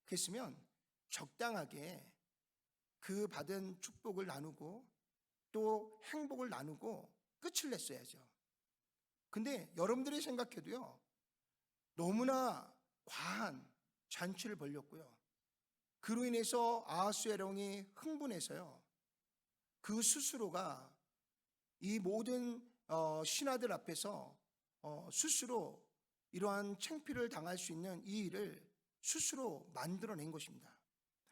그랬으면 적당하게 그 받은 축복을 나누고 또 행복을 나누고 끝을 냈어야죠. 근데 여러분들이 생각해도요, 너무나 과한 잔치를 벌렸고요, 그로 인해서 아하수에롱이 흥분해서요, 그 스스로가 이 모든 신하들 앞에서 스스로 이러한 창피를 당할 수 있는 이 일을 스스로 만들어낸 것입니다.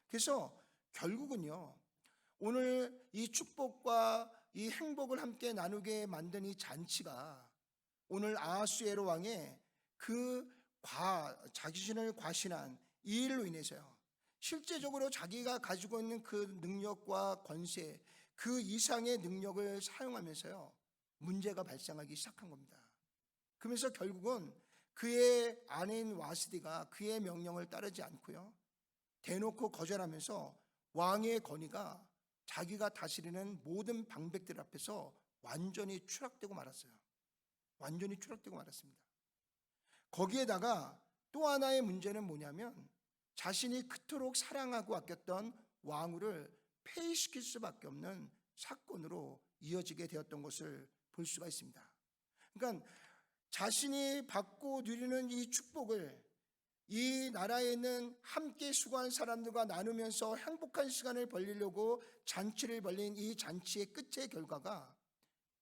그래서 결국은요, 오늘 이 축복과 이 행복을 함께 나누게 만든 이 잔치가 오늘 아하수에로 왕의 그 자신을 과신한 이 일로 인해서요, 실제적으로 자기가 가지고 있는 그 능력과 권세, 그 이상의 능력을 사용하면서요, 문제가 발생하기 시작한 겁니다. 그러면서 결국은 그의 아내인 와스디가 그의 명령을 따르지 않고요, 대놓고 거절하면서 왕의 권위가 자기가 다스리는 모든 방백들 앞에서 완전히 추락되고 말았어요. 완전히 추락되고 말았습니다. 거기에다가 또 하나의 문제는 뭐냐면 자신이 그토록 사랑하고 아꼈던 왕후를 폐위시킬 수밖에 없는 사건으로 이어지게 되었던 것을 볼 수가 있습니다. 그러니까 자신이 받고 누리는 이 축복을 이 나라에 있는 함께 수고한 사람들과 나누면서 행복한 시간을 벌리려고 잔치를 벌린 이 잔치의 끝의 결과가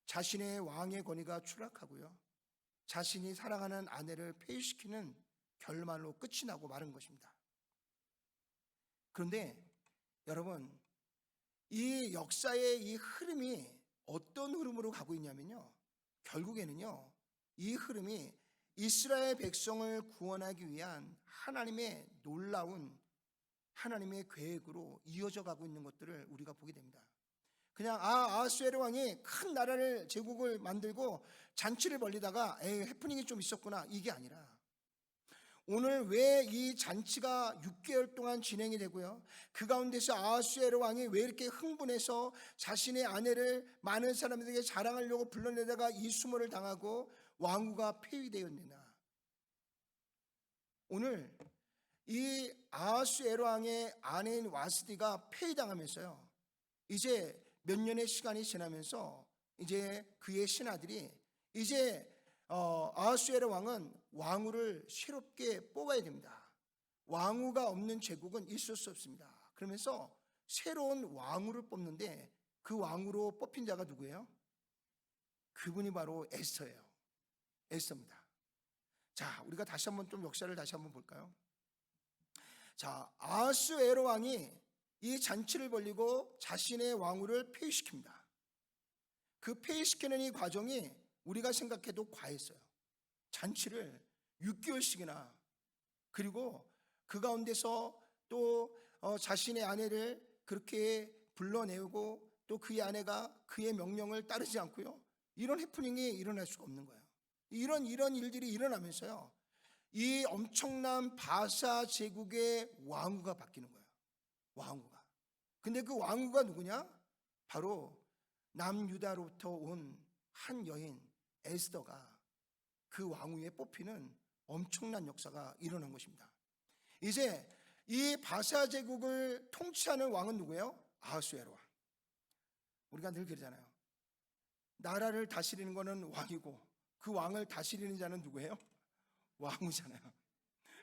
자신의 왕의 권위가 추락하고요, 자신이 사랑하는 아내를 폐위시키는 결말로 끝이 나고 마른 것입니다. 그런데 여러분, 이 역사의 이 흐름이 어떤 흐름으로 가고 있냐면요, 결국에는요, 이 흐름이 이스라엘 백성을 구원하기 위한 하나님의 놀라운 하나님의 계획으로 이어져 가고 있는 것들을 우리가 보게 됩니다. 그냥 아하수에로 왕이 큰 나라를 제국을 만들고 잔치를 벌리다가 해프닝이 좀 있었구나, 이게 아니라 오늘 왜 이 잔치가 6개월 동안 진행이 되고요, 그 가운데서 아하수에로 왕이 왜 이렇게 흥분해서 자신의 아내를 많은 사람들에게 자랑하려고 불러내다가 이수모를 당하고 왕후가 폐위되었느냐. 오늘 이 아하수에로 왕의 아내인 와스디가 폐위당하면서요, 이제 몇 년의 시간이 지나면서 이제 그의 신하들이 이제 아하수에로 왕은 왕후를 새롭게 뽑아야 됩니다. 왕후가 없는 제국은 있을 수 없습니다. 그러면서 새로운 왕후를 뽑는데 그 왕후로 뽑힌 자가 누구예요? 그분이 바로 에스더예요. 에스더입니다. 자, 우리가 다시 한번 좀 역사를 다시 한번 볼까요? 자, 아하수에로 왕이 이 잔치를 벌리고 자신의 왕후를 폐위시킵니다. 그 폐위시키는 이 과정이 우리가 생각해도 과했어요. 잔치를 6개월씩이나, 그리고 그 가운데서 또 자신의 아내를 그렇게 불러내고 또 그의 아내가 그의 명령을 따르지 않고요, 이런 해프닝이 일어날 수가 없는 거예요. 이런 일들이 일어나면서요, 이 엄청난 바사 제국의 왕후가 바뀌는 거예요. 왕후가. 근데 그 왕후가 누구냐? 바로 남유다로부터 온 한 여인 에스더가 그 왕후에 뽑히는 엄청난 역사가 일어난 것입니다. 이제 이 바사 제국을 통치하는 왕은 누구예요? 아하수에로 왕. 우리가 늘 그러잖아요. 나라를 다스리는 것은 왕이고 그 왕을 다스리는 자는 누구예요? 왕후잖아요.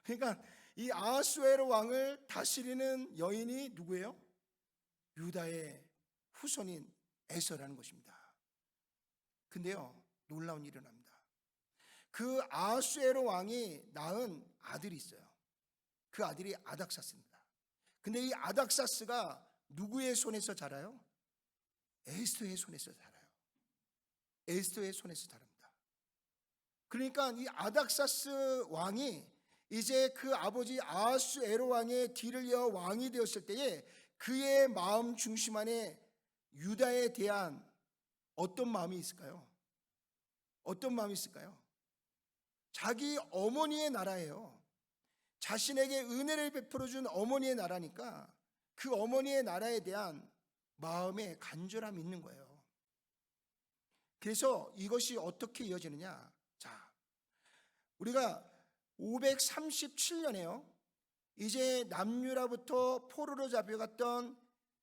그러니까 이 아하수에로 왕을 다스리는 여인이 누구예요? 유다의 후손인 에서라는 것입니다. 근데요, 놀라운 일이 일어납니다. 그 아하수에로 왕이 낳은 아들이 있어요. 그 아들이 아닥사스입니다. 근데 이 아닥사스가 누구의 손에서 자라요? 에스더의 손에서 자라요. 에스더의 손에서 자랍니다. 그러니까 이 아닥사스 왕이 이제 그 아버지 아하수에로 왕의 뒤를 이어 왕이 되었을 때에 그의 마음 중심 안에 유다에 대한 어떤 마음이 있을까요? 어떤 마음이 있을까요? 자기 어머니의 나라예요. 자신에게 은혜를 베풀어준 어머니의 나라니까 그 어머니의 나라에 대한 마음의 간절함이 있는 거예요. 그래서 이것이 어떻게 이어지느냐? 자, 우리가 537년에요. 이제 남유다부터 포로로 잡혀갔던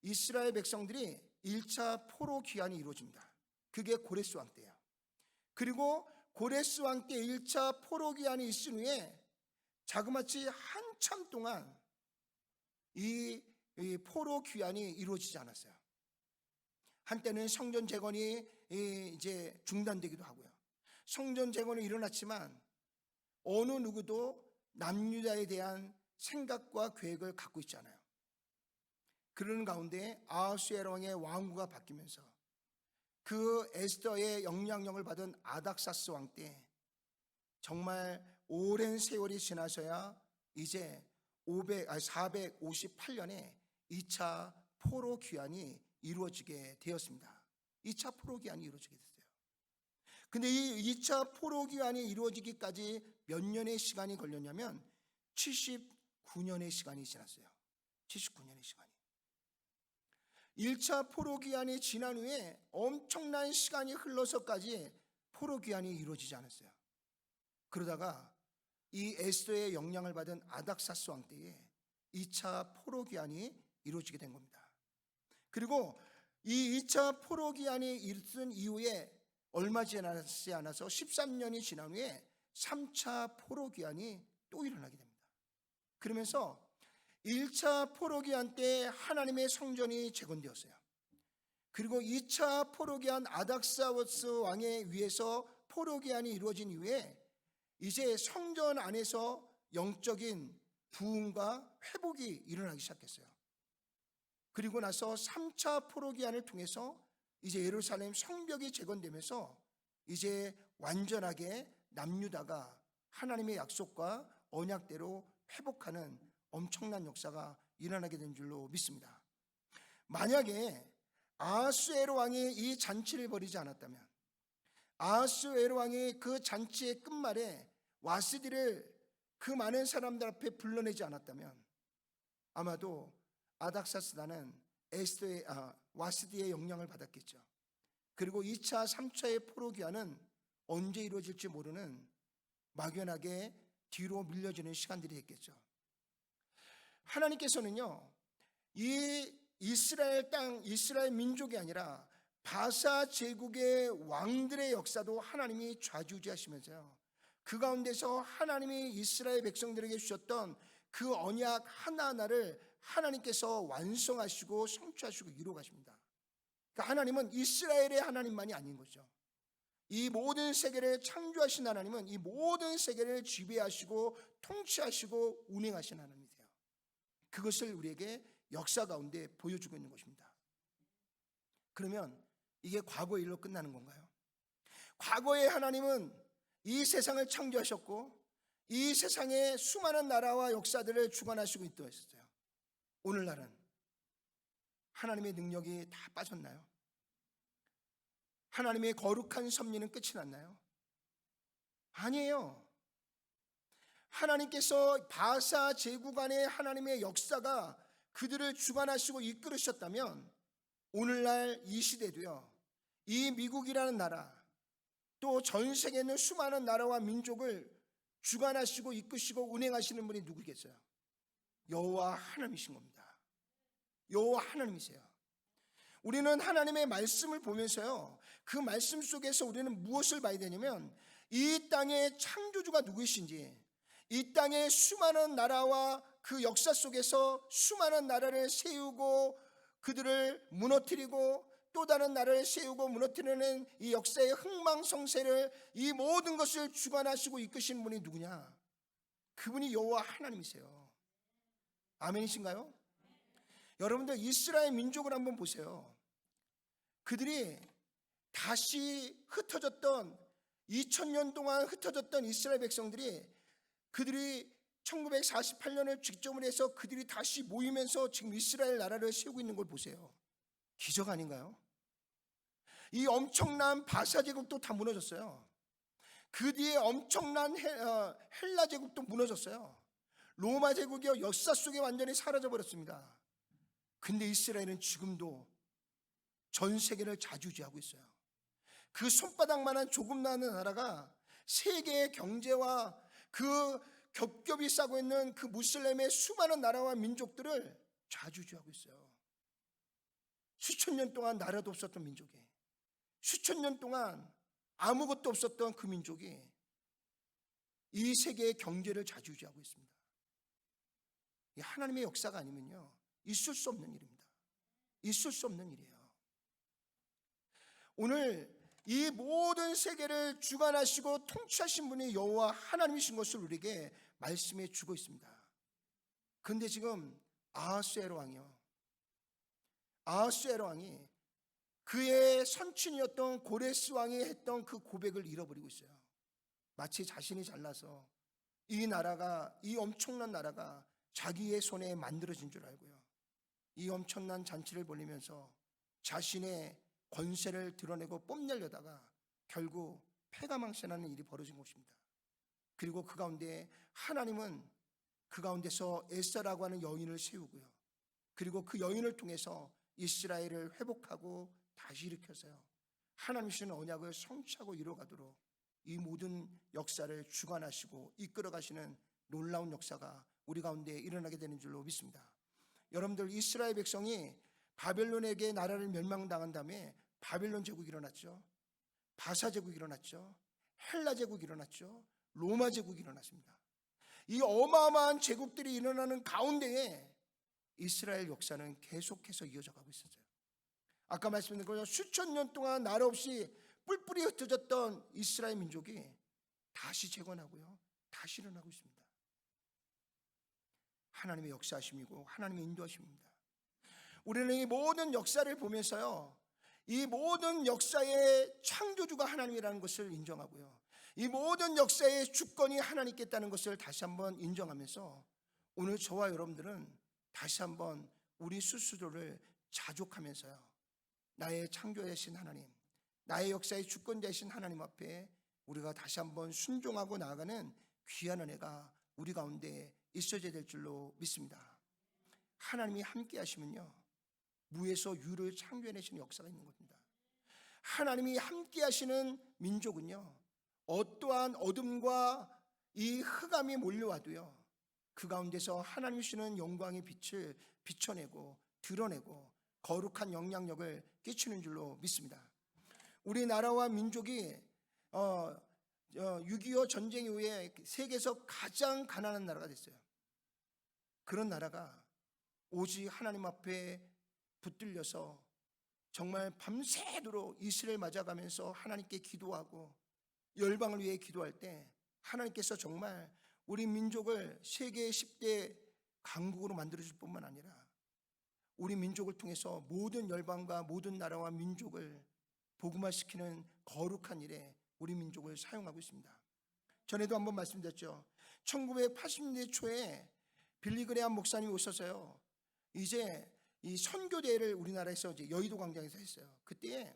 이스라엘 백성들이 1차 포로 귀환이 이루어집니다. 그게 고레스 왕 때예요. 그리고 고레스 왕 때 1차 포로 귀환이 있은 후에 자그마치 한참 동안 이 포로 귀환이 이루어지지 않았어요. 한때는 성전 재건이 이제 중단되기도 하고요. 성전 재건이 일어났지만 어느 누구도 남유다에 대한 생각과 계획을 갖고 있지 않아요. 그러는 가운데 아하수에로 왕의 왕후가 바뀌면서 그 에스더의 영향력을 받은 아닥사스 왕 때 정말 오랜 세월이 지나서야 이제 458년에 2차 포로 귀환이 이루어지게 되었습니다. 2차 포로 귀환이 이루어지게 됐어요. 근데 이 2차 포로 귀환이 이루어지기까지 몇 년의 시간이 걸렸냐면 79년의 시간이 지났어요. 79년의 시간이. 1차 포로 귀환이 지난 후에 엄청난 시간이 흘러서까지 포로 귀환이 이루어지지 않았어요. 그러다가 이 에스더의 영향을 받은 아닥사스 왕 때에 2차 포로 귀환이 이루어지게 된 겁니다. 그리고 이 2차 포로 귀환이 있은 이후에 얼마 지나지 않아서 13년이 지난 후에 3차 포로 귀환이 또 일어나게 됩니다. 그러면서 1차 포로 귀환 때 하나님의 성전이 재건되었어요. 그리고 2차 포로 귀환 아닥사스 왕의 위에서 포로 귀환이 이루어진 이후에 이제 성전 안에서 영적인 부흥과 회복이 일어나기 시작했어요. 그리고 나서 3차 포로 귀환을 통해서 이제 예루살렘 성벽이 재건되면서 이제 완전하게 남유다가 하나님의 약속과 언약대로 회복하는 엄청난 역사가 일어나게 된 줄로 믿습니다. 만약에 아하수에로 왕이 이 잔치를 벌이지 않았다면, 아하수에로 왕이 그 잔치의 끝말에 와스디를 그 많은 사람들 앞에 불러내지 않았다면 아마도 아닥사스다는 에스더의 와스디의 영향을 받았겠죠. 그리고 2차, 3차의 포로 귀환은 언제 이루어질지 모르는 막연하게 뒤로 밀려지는 시간들이 됐겠죠. 하나님께서는요, 이 이스라엘 땅, 이스라엘 민족이 아니라 바사 제국의 왕들의 역사도 하나님이 좌지우지하시면서요, 그 가운데서 하나님이 이스라엘 백성들에게 주셨던 그 언약 하나하나를 하나님께서 완성하시고 성취하시고 이루어 가십니다. 그러니까 하나님은 이스라엘의 하나님만이 아닌 거죠. 이 모든 세계를 창조하신 하나님은 이 모든 세계를 지배하시고 통치하시고 운행하신 하나님이세요. 그것을 우리에게 역사 가운데 보여주고 있는 것입니다. 그러면 이게 과거의 일로 끝나는 건가요? 과거의 하나님은 이 세상을 창조하셨고 이 세상의 수많은 나라와 역사들을 주관하시고 있었어요. 오늘날은 하나님의 능력이 다 빠졌나요? 하나님의 거룩한 섭리는 끝이 났나요? 아니에요. 하나님께서 바사 제국 안에 하나님의 역사가 그들을 주관하시고 이끌으셨다면 오늘날 이 시대도요, 이 미국이라는 나라, 또 전 세계에 있는 수많은 나라와 민족을 주관하시고 이끄시고 운행하시는 분이 누구겠어요? 여호와 하나님이신 겁니다. 여호와 하나님이세요. 우리는 하나님의 말씀을 보면서요, 그 말씀 속에서 우리는 무엇을 봐야 되냐면 이 땅의 창조주가 누구이신지, 이 땅의 수많은 나라와 그 역사 속에서 수많은 나라를 세우고 그들을 무너뜨리고 또 다른 나라를 세우고 무너뜨리는 이 역사의 흥망성쇠를, 이 모든 것을 주관하시고 이끄신 분이 누구냐? 그분이 여호와 하나님이세요. 아멘이신가요? 여러분들 이스라엘 민족을 한번 보세요. 그들이 다시 흩어졌던 2000년 동안 흩어졌던 이스라엘 백성들이, 그들이 1948년을 직전으로 해서 그들이 다시 모이면서 지금 이스라엘 나라를 세우고 있는 걸 보세요. 기적 아닌가요? 이 엄청난 바사 제국도 다 무너졌어요. 그 뒤에 엄청난 헬라 제국도 무너졌어요. 로마 제국이 역사 속에 완전히 사라져 버렸습니다. 근데 이스라엘은 지금도 전 세계를 좌지우지하고 있어요. 그 손바닥만한 조금 나는 나라가 세계의 경제와 그 겹겹이 싸고 있는 그 무슬림의 수많은 나라와 민족들을 좌지우지하고 있어요. 수천 년 동안 나라도 없었던 민족이, 수천 년 동안 아무것도 없었던 그 민족이 이 세계의 경제를 좌지우지하고 있습니다. 이 하나님의 역사가 아니면요, 있을 수 없는 일입니다. 있을 수 없는 일이에요. 오늘 이 모든 세계를 주관하시고 통치하신 분이 여호와 하나님이신 것을 우리에게 말씀해 주고 있습니다. 그런데 지금 아하수에로 왕이 그의 선친이었던 고레스 왕이 했던 그 고백을 잃어버리고 있어요. 마치 자신이 잘나서 이 나라가, 이 엄청난 나라가 자기의 손에 만들어진 줄 알고요, 이 엄청난 잔치를 벌이면서 자신의 권세를 드러내고 뽐내려다가 결국 패가망신하는 일이 벌어진 것입니다. 그리고 그 가운데 하나님은 그 가운데서 에사라고 하는 여인을 세우고요, 그리고 그 여인을 통해서 이스라엘을 회복하고 다시 일으켜서요, 하나님이신 언약을 성취하고 이루어가도록 이 모든 역사를 주관하시고 이끌어가시는 놀라운 역사가 우리 가운데 일어나게 되는 줄로 믿습니다. 여러분들, 이스라엘 백성이 바벨론에게 나라를 멸망당한 다음에 바벨론 제국이 일어났죠. 바사 제국이 일어났죠. 헬라 제국이 일어났죠. 로마 제국이 일어났습니다. 이 어마어마한 제국들이 일어나는 가운데에 이스라엘 역사는 계속해서 이어져 가고 있었어요. 아까 말씀드린 것처럼 수천 년 동안 나라 없이 뿔뿔이 흩어졌던 이스라엘 민족이 다시 재건하고요, 다시 일어나고 있습니다. 하나님의 역사하심이고 하나님의 인도하심입니다. 우리는 이 모든 역사를 보면서요, 이 모든 역사의 창조주가 하나님이라는 것을 인정하고요, 이 모든 역사의 주권이 하나님께 있다는 것을 다시 한번 인정하면서 오늘 저와 여러분들은 다시 한번 우리 스스로를 자족하면서요, 나의 창조자이신 하나님, 나의 역사의 주권자이신 하나님 앞에 우리가 다시 한번 순종하고 나아가는 귀한 은혜가 우리 가운데 있어야 될 줄로 믿습니다. 하나님이 함께 하시면요, 무에서 유를 창조해내시는 역사가 있는 겁니다. 하나님이 함께 하시는 민족은요, 어떠한 어둠과 이 흑암이 몰려와도요, 그 가운데서 하나님 주시는 영광의 빛을 비춰내고 드러내고 거룩한 영향력을 끼치는 줄로 믿습니다. 우리나라와 민족이 6.25 전쟁 이후에 세계에서 가장 가난한 나라가 됐어요. 그런 나라가 오직 하나님 앞에 붙들려서 정말 밤새도록 이슬을 맞아가면서 하나님께 기도하고 열방을 위해 기도할 때 하나님께서 정말 우리 민족을 세계 10대 강국으로 만들어줄 뿐만 아니라 우리 민족을 통해서 모든 열방과 모든 나라와 민족을 복음화시키는 거룩한 일에 우리 민족을 사용하고 있습니다. 전에도 한번 말씀드렸죠. 1980년대 초에 빌리그레암 목사님이 오셔서요, 이제 이 선교대회를 우리나라에서 이제 여의도 광장에서 했어요. 그때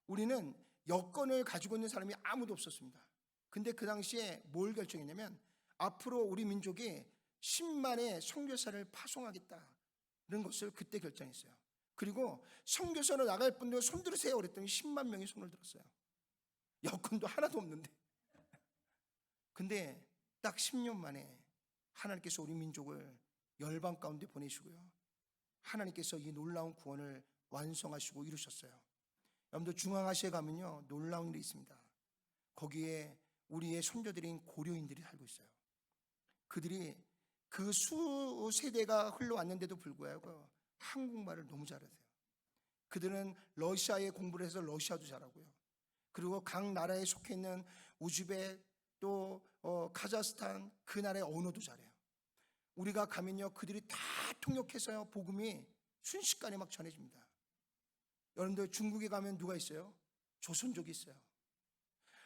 우리는 여건을 가지고 있는 사람이 아무도 없었습니다. 근데 그 당시에 뭘 결정했냐면 앞으로 우리 민족이 10만의 선교사를 파송하겠다, 이런 것을 그때 결정했어요. 그리고 선교사로 나갈 분들 손 들으세요 그랬더니 10만 명이 손을 들었어요. 여건도 하나도 없는데. 근데 딱 10년 만에 하나님께서 우리 민족을 열방 가운데 보내시고요, 하나님께서 이 놀라운 구원을 완성하시고 이루셨어요. 여러분들 중앙아시아에 가면요 놀라운 일이 있습니다. 거기에 우리의 선조들인 고려인들이 살고 있어요. 그들이 그 수세대가 흘러왔는데도 불구하고 한국말을 너무 잘하세요. 그들은 러시아에 공부를 해서 러시아도 잘하고요, 그리고 각 나라에 속해 있는 우즈벡 또 카자흐스탄 그 나라의 언어도 잘해요. 우리가 가면요 그들이 다 통역해서요 복음이 순식간에 막 전해집니다. 여러분들 중국에 가면 누가 있어요? 조선족이 있어요.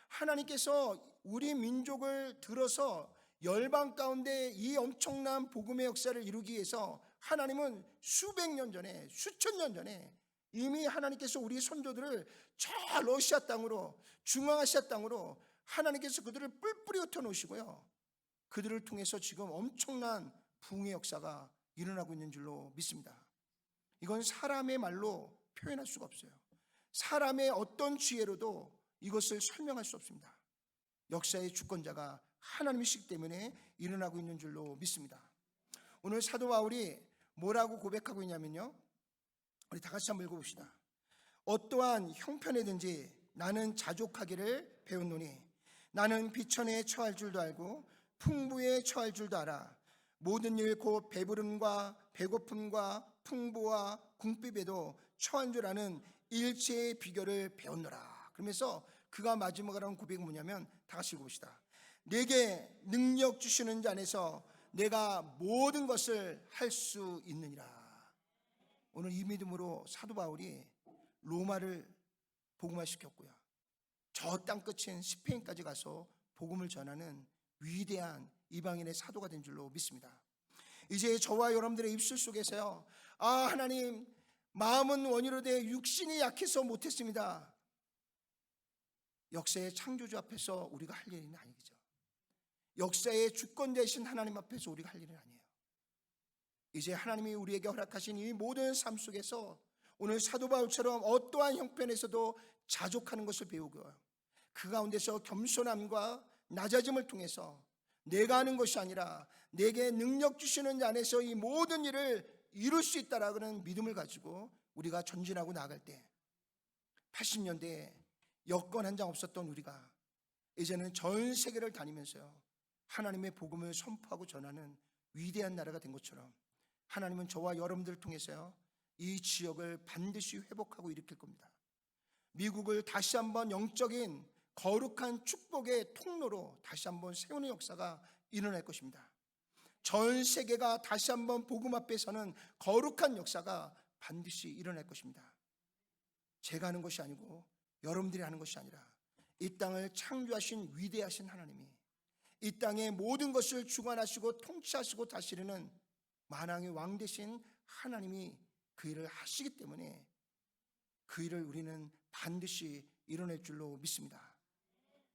하나님께서 우리 민족을 들어서 열방 가운데 이 엄청난 복음의 역사를 이루기 위해서 하나님은 수백 년 전에, 수천 년 전에 이미 하나님께서 우리 선조들을 저 러시아 땅으로, 중앙아시아 땅으로 하나님께서 그들을 뿔뿔이 흩어 놓으시고요, 그들을 통해서 지금 엄청난 부흥의 역사가 일어나고 있는 줄로 믿습니다. 이건 사람의 말로 표현할 수가 없어요. 사람의 어떤 지혜로도 이것을 설명할 수 없습니다. 역사의 주권자가 하나님이시기 때문에 일어나고 있는 줄로 믿습니다. 오늘 사도 바울이 뭐라고 고백하고 있냐면요, 우리 다 같이 한번 읽어봅시다. 어떠한 형편에든지 나는 자족하기를 배웠노니 나는 비천에 처할 줄도 알고 풍부에 처할 줄도 알아. 모든 일 곧 배부름과 배고픔과 풍부와 궁핍에도 처한 줄 아는 일체의 비결을 배웠노라. 그러면서 그가 마지막으로 한 고백이 뭐냐면, 다 같이 읽어봅시다. 내게 능력 주시는 자 안에서 내가 모든 것을 할 수 있느니라. 오늘 이 믿음으로 사도 바울이 로마를 복음화시켰고요, 저 땅 끝인 스페인까지 가서 복음을 전하는 위대한 이방인의 사도가 된 줄로 믿습니다. 이제 저와 여러분들의 입술 속에서요, 하나님, 마음은 원이로 돼 육신이 약해서 못했습니다. 역사의 창조주 앞에서 우리가 할 일은 아니죠. 역사의 주권자이신 하나님 앞에서 우리가 할 일은 아니에요. 이제 하나님이 우리에게 허락하신 이 모든 삶 속에서 오늘 사도 바울처럼 어떠한 형편에서도 자족하는 것을 배우고요, 그 가운데서 겸손함과 낮아짐을 통해서 내가 하는 것이 아니라 내게 능력 주시는 자 안에서 이 모든 일을 이룰 수 있다라는 믿음을 가지고 우리가 전진하고 나아갈 때, 80년대에 여권 한 장 없었던 우리가 이제는 전 세계를 다니면서요 하나님의 복음을 선포하고 전하는 위대한 나라가 된 것처럼, 하나님은 저와 여러분들을 통해서요 이 지역을 반드시 회복하고 일으킬 겁니다. 미국을 다시 한번 영적인 거룩한 축복의 통로로 다시 한번 세우는 역사가 일어날 것입니다. 전 세계가 다시 한번 복음 앞에 서는 거룩한 역사가 반드시 일어날 것입니다. 제가 하는 것이 아니고 여러분들이 하는 것이 아니라 이 땅을 창조하신 위대하신 하나님이 이 땅의 모든 것을 주관하시고 통치하시고 다스리는 만왕의 왕 되신 하나님이 그 일을 하시기 때문에 그 일을 우리는 반드시 이뤄낼 줄로 믿습니다.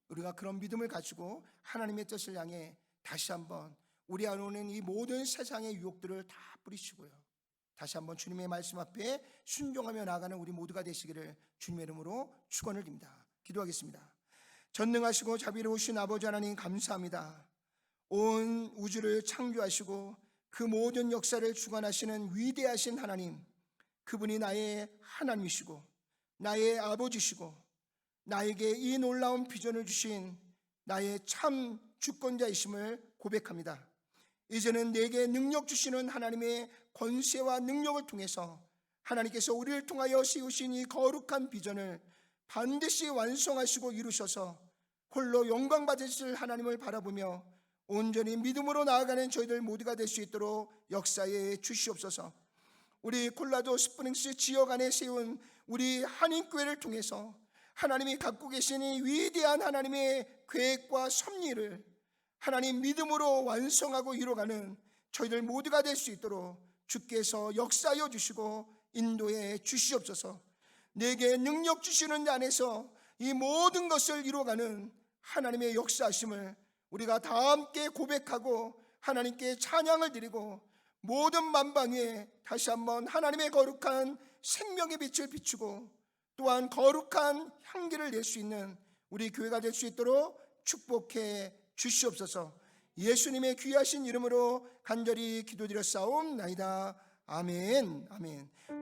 우리가 그런 믿음을 가지고 하나님의 뜻을 향해 다시 한번 우리 안에 오는 이 모든 세상의 유혹들을 다 뿌리치고요, 다시 한번 주님의 말씀 앞에 순종하며 나아가는 우리 모두가 되시기를 주님의 이름으로 축원을 드립니다. 기도하겠습니다. 전능하시고 자비로우신 아버지 하나님, 감사합니다. 온 우주를 창조하시고 그 모든 역사를 주관하시는 위대하신 하나님, 그분이 나의 하나님이시고 나의 아버지시고 나에게 이 놀라운 비전을 주신 나의 참 주권자이심을 고백합니다. 이제는 내게 능력 주시는 하나님의 권세와 능력을 통해서 하나님께서 우리를 통하여 세우신 이 거룩한 비전을 반드시 완성하시고 이루셔서 홀로 영광 받으실 하나님을 바라보며 온전히 믿음으로 나아가는 저희들 모두가 될 수 있도록 역사에 주시옵소서. 우리 콜라도 스프링스 지역 안에 세운 우리 한인교회를 통해서 하나님이 갖고 계신 이 위대한 하나님의 계획과 섭리를 하나님 믿음으로 완성하고 이뤄가는 저희들 모두가 될 수 있도록 주께서 역사하여 주시고 인도해 주시옵소서. 내게 능력 주시는 데 안에서 이 모든 것을 이루어가는 하나님의 역사하심을 우리가 다 함께 고백하고 하나님께 찬양을 드리고 모든 만방에 다시 한번 하나님의 거룩한 생명의 빛을 비추고 또한 거룩한 향기를 낼 수 있는 우리 교회가 될 수 있도록 축복해 주시옵소서. 예수님의 귀하신 이름으로 간절히 기도드렸사옵나이다. 아멘. 아멘.